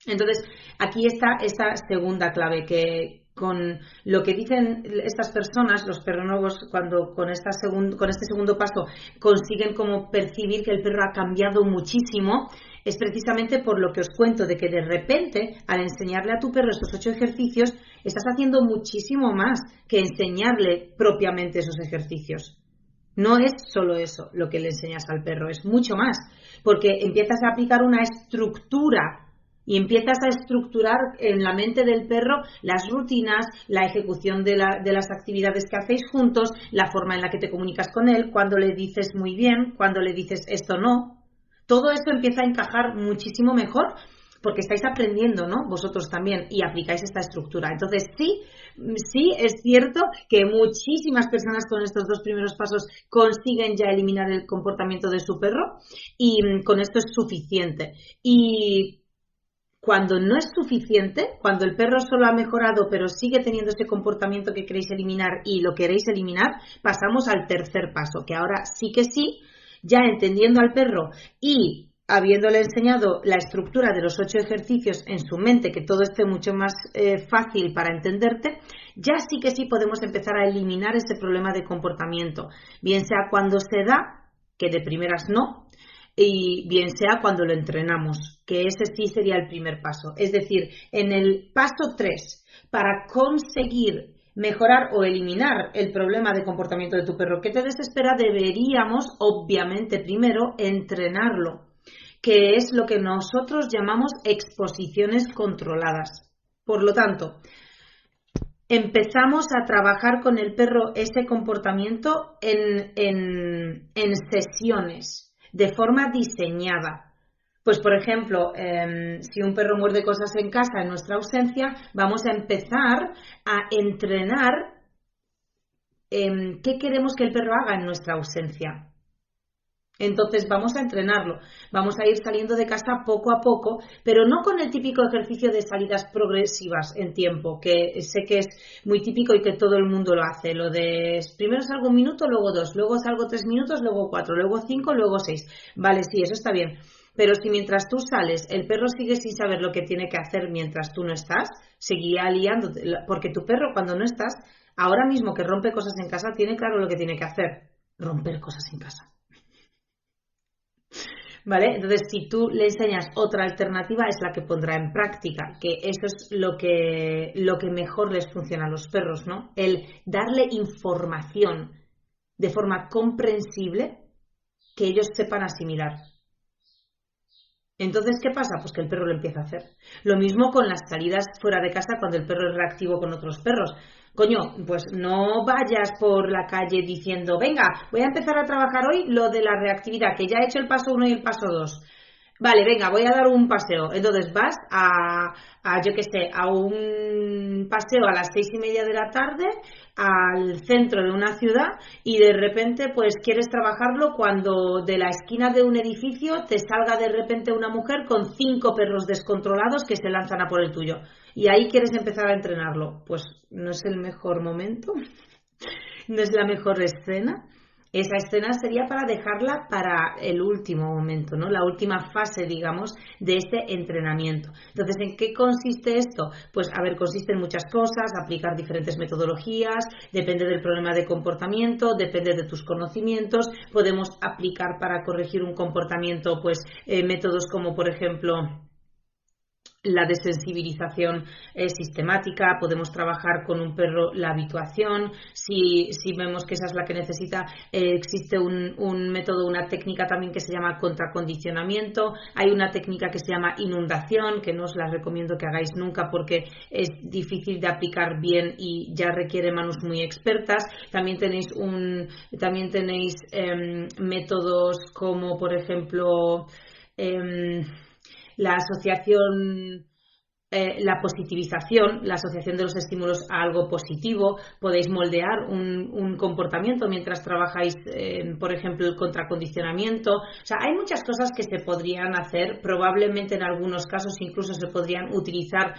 Entonces, aquí está esta segunda clave, que con lo que dicen estas personas, los perrólogos, cuando con este segundo paso consiguen como percibir que el perro ha cambiado muchísimo, es precisamente por lo que os cuento, de que de repente, al enseñarle a tu perro estos 8 ejercicios, estás haciendo muchísimo más que enseñarle propiamente esos ejercicios. No es solo eso lo que le enseñas al perro, es mucho más, porque empiezas a aplicar una estructura y empiezas a estructurar en la mente del perro las rutinas, la ejecución de las actividades que hacéis juntos, la forma en la que te comunicas con él, cuando le dices muy bien, cuando le dices esto no. Todo eso empieza a encajar muchísimo mejor porque estáis aprendiendo, ¿no? Vosotros también, y aplicáis esta estructura. Entonces, sí es cierto que muchísimas personas con estos 2 primeros pasos consiguen ya eliminar el comportamiento de su perro y con esto es suficiente. Y cuando no es suficiente, cuando el perro solo ha mejorado pero sigue teniendo ese comportamiento que queréis eliminar y lo queréis eliminar, pasamos al tercer paso, que ahora sí que sí, ya entendiendo al perro y habiéndole enseñado la estructura de los 8 ejercicios en su mente, que todo esté mucho más fácil para entenderte, ya sí que sí podemos empezar a eliminar ese problema de comportamiento, bien sea cuando se da, que de primeras no, y bien sea cuando lo entrenamos, que ese sí sería el primer paso. Es decir, en el paso 3, para conseguir mejorar o eliminar el problema de comportamiento de tu perro que te desespera, deberíamos, obviamente, primero entrenarlo, que es lo que nosotros llamamos exposiciones controladas. Por lo tanto, empezamos a trabajar con el perro ese comportamiento en sesiones, de forma diseñada. Pues, por ejemplo, si un perro muerde cosas en casa en nuestra ausencia, vamos a empezar a entrenar qué queremos que el perro haga en nuestra ausencia. Entonces vamos a entrenarlo, vamos a ir saliendo de casa poco a poco, pero no con el típico ejercicio de salidas progresivas en tiempo, que sé que es muy típico y que todo el mundo lo hace, lo de primero salgo 1 minuto, luego 2, luego salgo 3 minutos, luego 4, luego 5, luego 6. Vale, sí, eso está bien, pero si mientras tú sales el perro sigue sin saber lo que tiene que hacer mientras tú no estás, seguirá liándote, porque tu perro cuando no estás, ahora mismo que rompe cosas en casa, tiene claro lo que tiene que hacer, romper cosas en casa. ¿Vale? Entonces, si tú le enseñas otra alternativa, es la que pondrá en práctica, que eso es lo que mejor les funciona a los perros, ¿no? El darle información de forma comprensible que ellos sepan asimilar. Entonces, ¿qué pasa? Pues que el perro lo empieza a hacer. Lo mismo con las salidas fuera de casa cuando el perro es reactivo con otros perros. Coño, pues no vayas por la calle diciendo, venga, voy a empezar a trabajar hoy lo de la reactividad, que ya he hecho el paso 1 y el paso 2. Vale, venga, voy a dar un paseo. Entonces vas yo qué sé, a un paseo a las 6:30 de la tarde al centro de una ciudad y de repente pues quieres trabajarlo cuando de la esquina de un edificio te salga de repente una mujer con 5 perros descontrolados que se lanzan a por el tuyo. Y ahí quieres empezar a entrenarlo. Pues no es el mejor momento, no es la mejor escena. Esa escena sería para dejarla para el último momento, ¿no? La última fase, digamos, de este entrenamiento. Entonces, ¿en qué consiste esto? Pues, a ver, consiste en muchas cosas, aplicar diferentes metodologías, depende del problema de comportamiento, depende de tus conocimientos. Podemos aplicar para corregir un comportamiento, pues, métodos como, por ejemplo, la desensibilización sistemática, podemos trabajar con un perro la habituación, si vemos que esa es la que necesita, existe un método, una técnica también que se llama contracondicionamiento, hay una técnica que se llama inundación, que no os la recomiendo que hagáis nunca porque es difícil de aplicar bien y ya requiere manos muy expertas. También tenéis métodos como, por ejemplo, la asociación, la positivización, la asociación de los estímulos a algo positivo. Podéis moldear un comportamiento mientras trabajáis, por ejemplo, el contracondicionamiento. O sea, hay muchas cosas que se podrían hacer, probablemente en algunos casos incluso se podrían utilizar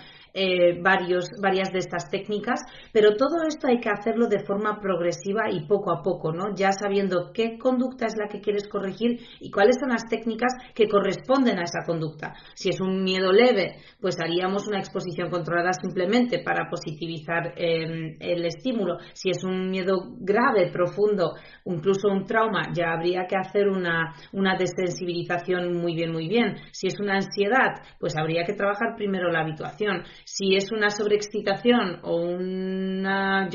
varias de estas técnicas, pero todo esto hay que hacerlo de forma progresiva y poco a poco, ¿no? Ya sabiendo qué conducta es la que quieres corregir y cuáles son las técnicas que corresponden a esa conducta. Si es un miedo leve, pues haríamos una exposición controlada simplemente para positivizar el estímulo. Si es un miedo grave, profundo, incluso un trauma, ya habría que hacer una desensibilización muy bien. Si es una ansiedad, pues habría que trabajar primero la habituación. Si es una sobreexcitación o una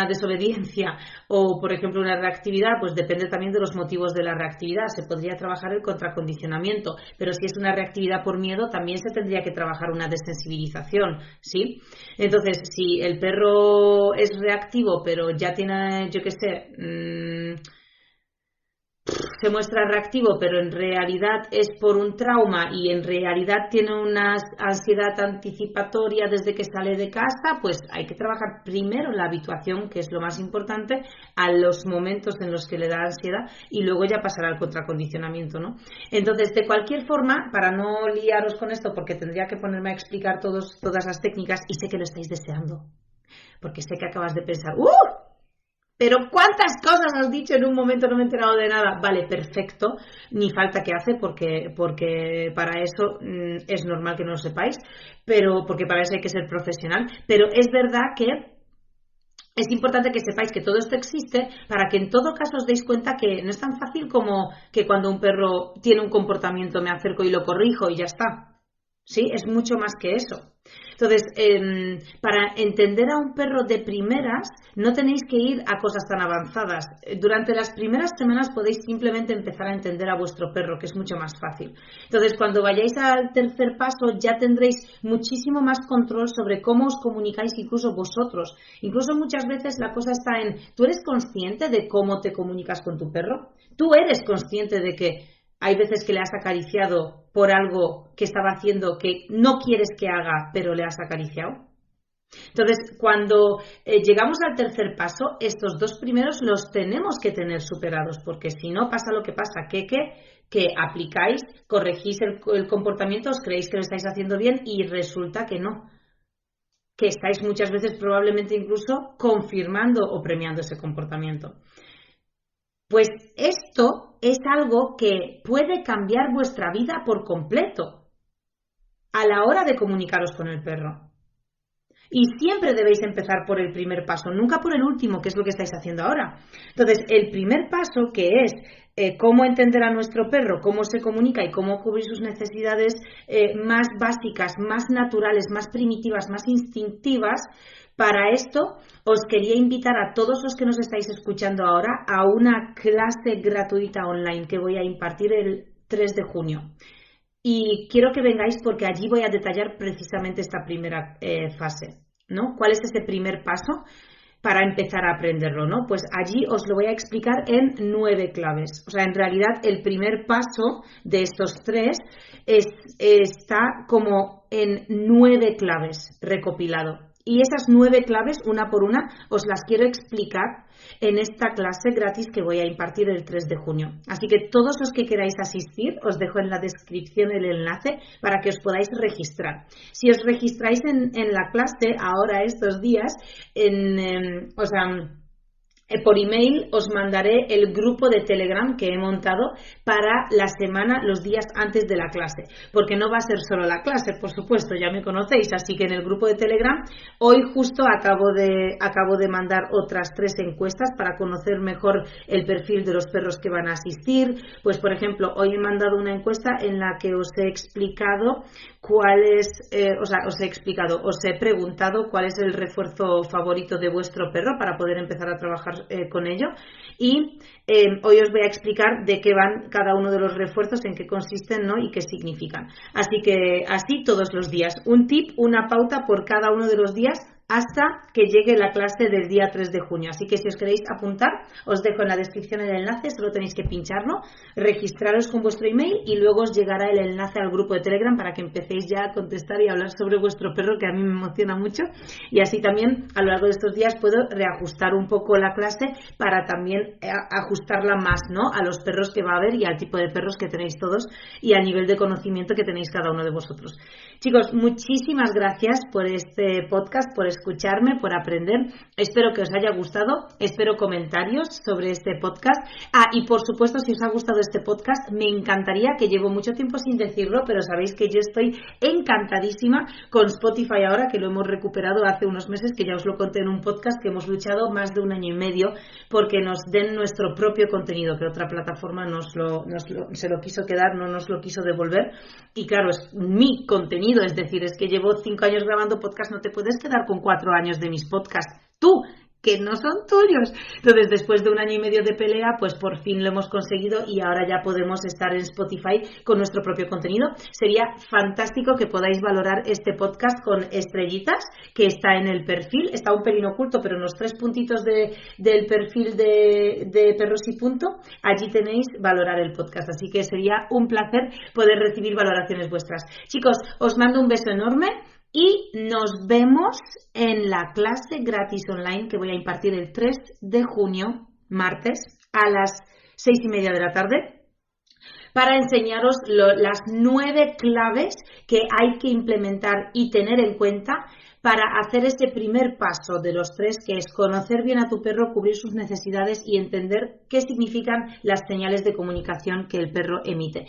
desobediencia o, por ejemplo, una reactividad, pues depende también de los motivos de la reactividad. Se podría trabajar el contracondicionamiento, pero si es una reactividad por miedo, también se tendría que trabajar una desensibilización, ¿sí? Entonces, si el perro es reactivo, pero ya tiene, se muestra reactivo, pero en realidad es por un trauma y en realidad tiene una ansiedad anticipatoria desde que sale de casa, pues hay que trabajar primero la habituación, que es lo más importante, a los momentos en los que le da ansiedad y luego ya pasará al contracondicionamiento, ¿no? Entonces, de cualquier forma, para no liaros con esto, porque tendría que ponerme a explicar todas las técnicas y sé que lo estáis deseando, porque sé que acabas de pensar, Pero ¿cuántas cosas has dicho en un momento? No me he enterado de nada. Vale, perfecto. Ni falta que hace porque para eso es normal que no lo sepáis, pero porque para eso hay que ser profesional. Pero es verdad que es importante que sepáis que todo esto existe para que en todo caso os deis cuenta que no es tan fácil como que cuando un perro tiene un comportamiento me acerco y lo corrijo y ya está. Sí, es mucho más que eso. Entonces, para entender a un perro de primeras, no tenéis que ir a cosas tan avanzadas. Durante las primeras semanas podéis simplemente empezar a entender a vuestro perro, que es mucho más fácil. Entonces, cuando vayáis al tercer paso, ya tendréis muchísimo más control sobre cómo os comunicáis incluso vosotros. Incluso muchas veces la cosa está en, ¿tú eres consciente de cómo te comunicas con tu perro? ¿Tú eres consciente de que hay veces que le has acariciado por algo que estaba haciendo que no quieres que haga, pero le has acariciado? Entonces, cuando llegamos al tercer paso, estos dos primeros los tenemos que tener superados, porque si no pasa lo que pasa, que aplicáis, corregís el comportamiento, os creéis que lo estáis haciendo bien y resulta que no. Que estáis muchas veces probablemente incluso confirmando o premiando ese comportamiento. Pues esto es algo que puede cambiar vuestra vida por completo a la hora de comunicaros con el perro. Y siempre debéis empezar por el primer paso, nunca por el último, que es lo que estáis haciendo ahora. Entonces, el primer paso, que es cómo entender a nuestro perro, cómo se comunica y cómo cubrir sus necesidades más básicas, más naturales, más primitivas, más instintivas. Para esto, os quería invitar a todos los que nos estáis escuchando ahora a una clase gratuita online que voy a impartir el 3 de junio. Y quiero que vengáis porque allí voy a detallar precisamente esta primera fase, ¿no? ¿Cuál es ese primer paso para empezar a aprenderlo, ¿no? Pues allí os lo voy a explicar en 9 claves. O sea, en realidad el primer paso de estos 3 está como en 9 claves recopilado. Y esas 9 claves, una por una, os las quiero explicar en esta clase gratis que voy a impartir el 3 de junio. Así que todos los que queráis asistir, os dejo en la descripción el enlace para que os podáis registrar. Si os registráis en la clase ahora estos días, por email os mandaré el grupo de Telegram que he montado para la semana, los días antes de la clase, porque no va a ser solo la clase, por supuesto, ya me conocéis, así que en el grupo de Telegram hoy justo acabo de mandar otras 3 encuestas para conocer mejor el perfil de los perros que van a asistir. Pues por ejemplo, hoy he mandado una encuesta en la que os he explicado os he preguntado cuál es el refuerzo favorito de vuestro perro para poder empezar a trabajar con ello, y hoy os voy a explicar de qué van cada uno de los refuerzos, en qué consisten, ¿no? Y qué significan. Así que así todos los días, un tip, una pauta por cada uno de los días hasta que llegue la clase del día 3 de junio. Así que si os queréis apuntar, os dejo en la descripción el enlace, solo tenéis que pincharlo, registraros con vuestro email y luego os llegará el enlace al grupo de Telegram para que empecéis ya a contestar y a hablar sobre vuestro perro, que a mí me emociona mucho, y así también a lo largo de estos días puedo reajustar un poco la clase para también ajustarla más, ¿no?, a los perros que va a haber y al tipo de perros que tenéis todos y al nivel de conocimiento que tenéis cada uno de vosotros. Chicos, muchísimas gracias por este podcast, por escucharme, por aprender. Espero que os haya gustado, espero comentarios sobre este podcast. Y por supuesto, si os ha gustado este podcast, me encantaría, que llevo mucho tiempo sin decirlo, pero sabéis que yo estoy encantadísima con Spotify ahora, que lo hemos recuperado hace unos meses, que ya os lo conté en un podcast, que hemos luchado más de 1 año y medio porque nos den nuestro propio contenido, que otra plataforma se lo quiso quedar, no nos lo quiso devolver. Y claro, es mi contenido, es decir, es que llevo 5 años grabando podcast, no te puedes quedar con 4 años de mis podcasts, tú, que no son tuyos. Entonces, después de 1 año y medio de pelea, pues por fin lo hemos conseguido y ahora ya podemos estar en Spotify con nuestro propio contenido. Sería fantástico que podáis valorar este podcast con estrellitas, que está en el perfil, está un pelín oculto, pero en los 3 puntitos del perfil de Perros y Punto, allí tenéis valorar el podcast, así que sería un placer poder recibir valoraciones vuestras. Chicos, os mando un beso enorme y nos vemos en la clase gratis online que voy a impartir el 3 de junio, martes, a las 6:30 de la tarde, para enseñaros las 9 claves que hay que implementar y tener en cuenta para hacer ese primer paso de los 3, que es conocer bien a tu perro, cubrir sus necesidades y entender qué significan las señales de comunicación que el perro emite.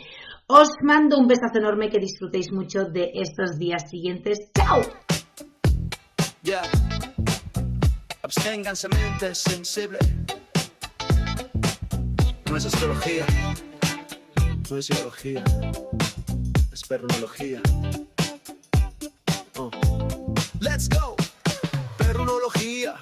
Os mando un besazo enorme, que disfrutéis mucho de estos días siguientes. ¡Chao! Yeah. Absténganse, mente sensible. No es astrología, no es biología, es perrunología. Let's go. Perrunología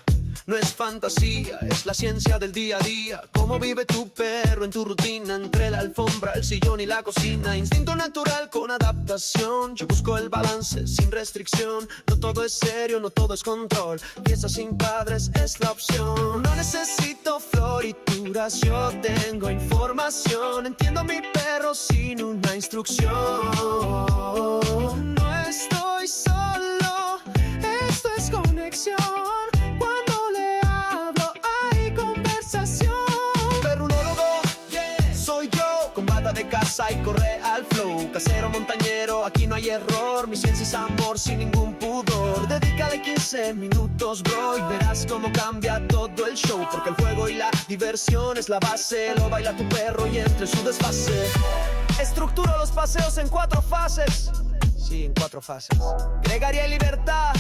no es fantasía, es la ciencia del día a día. Cómo vive tu perro en tu rutina, entre la alfombra, el sillón y la cocina. Instinto natural con adaptación. Yo busco el balance sin restricción. No todo es serio, no todo es control. Fiesta sin padres es la opción. No necesito florituras, yo tengo información. Entiendo a mi perro sin una instrucción. No estoy solo, esto es conexión. Cuando le hablo hay conversación. Perrunólogo, yeah, soy yo, con bata de casa y corre al flow. Casero montañero, aquí no hay error. Mi ciencia es amor sin ningún pudor. Dedícale 15 minutos, bro, y verás cómo cambia todo el show. Porque el juego y la diversión es la base. Lo baila tu perro y entre su desfase. Estructuro los paseos en 4 fases. Sí, en 4 fases. Gregaría y libertad,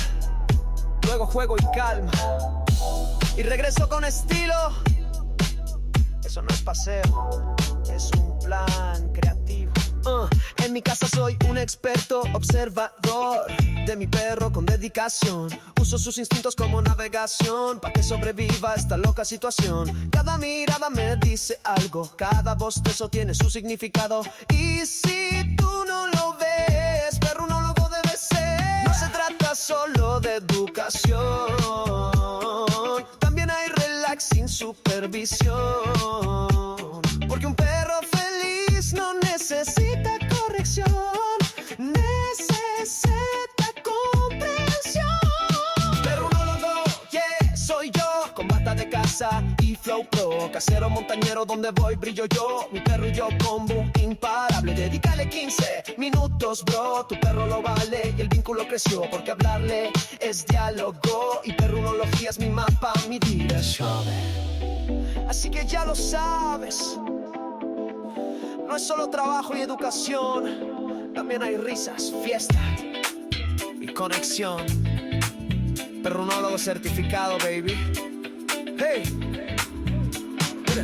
luego juego y calma, y regreso con estilo. Eso no es paseo, es un plan creativo. En mi casa soy un experto observador de mi perro con dedicación. Uso sus instintos como navegación para que sobreviva esta loca situación. Cada mirada me dice algo, cada bostezo tiene su significado. Y si tú no lo ves, perrunólogo debe ser. No se trata solo de educación, también hay relax sin supervisión. Porque un perro feliz no necesita corrección, necesita comprensión. Perrunólogo, yeah, soy yo, con bata de casa y flow pro. Casero montañero, donde voy brillo yo. Mi perro y yo combo imparable. Dedícale 15 minutos, bro, tu perro lo vale y el vínculo creció. Porque hablarle es diálogo y perrunología es mi mapa, mi dirección. Así que ya lo sabes, no es solo trabajo y educación, también hay risas, fiesta y conexión. Perrunólogo certificado, baby. Hey, mira.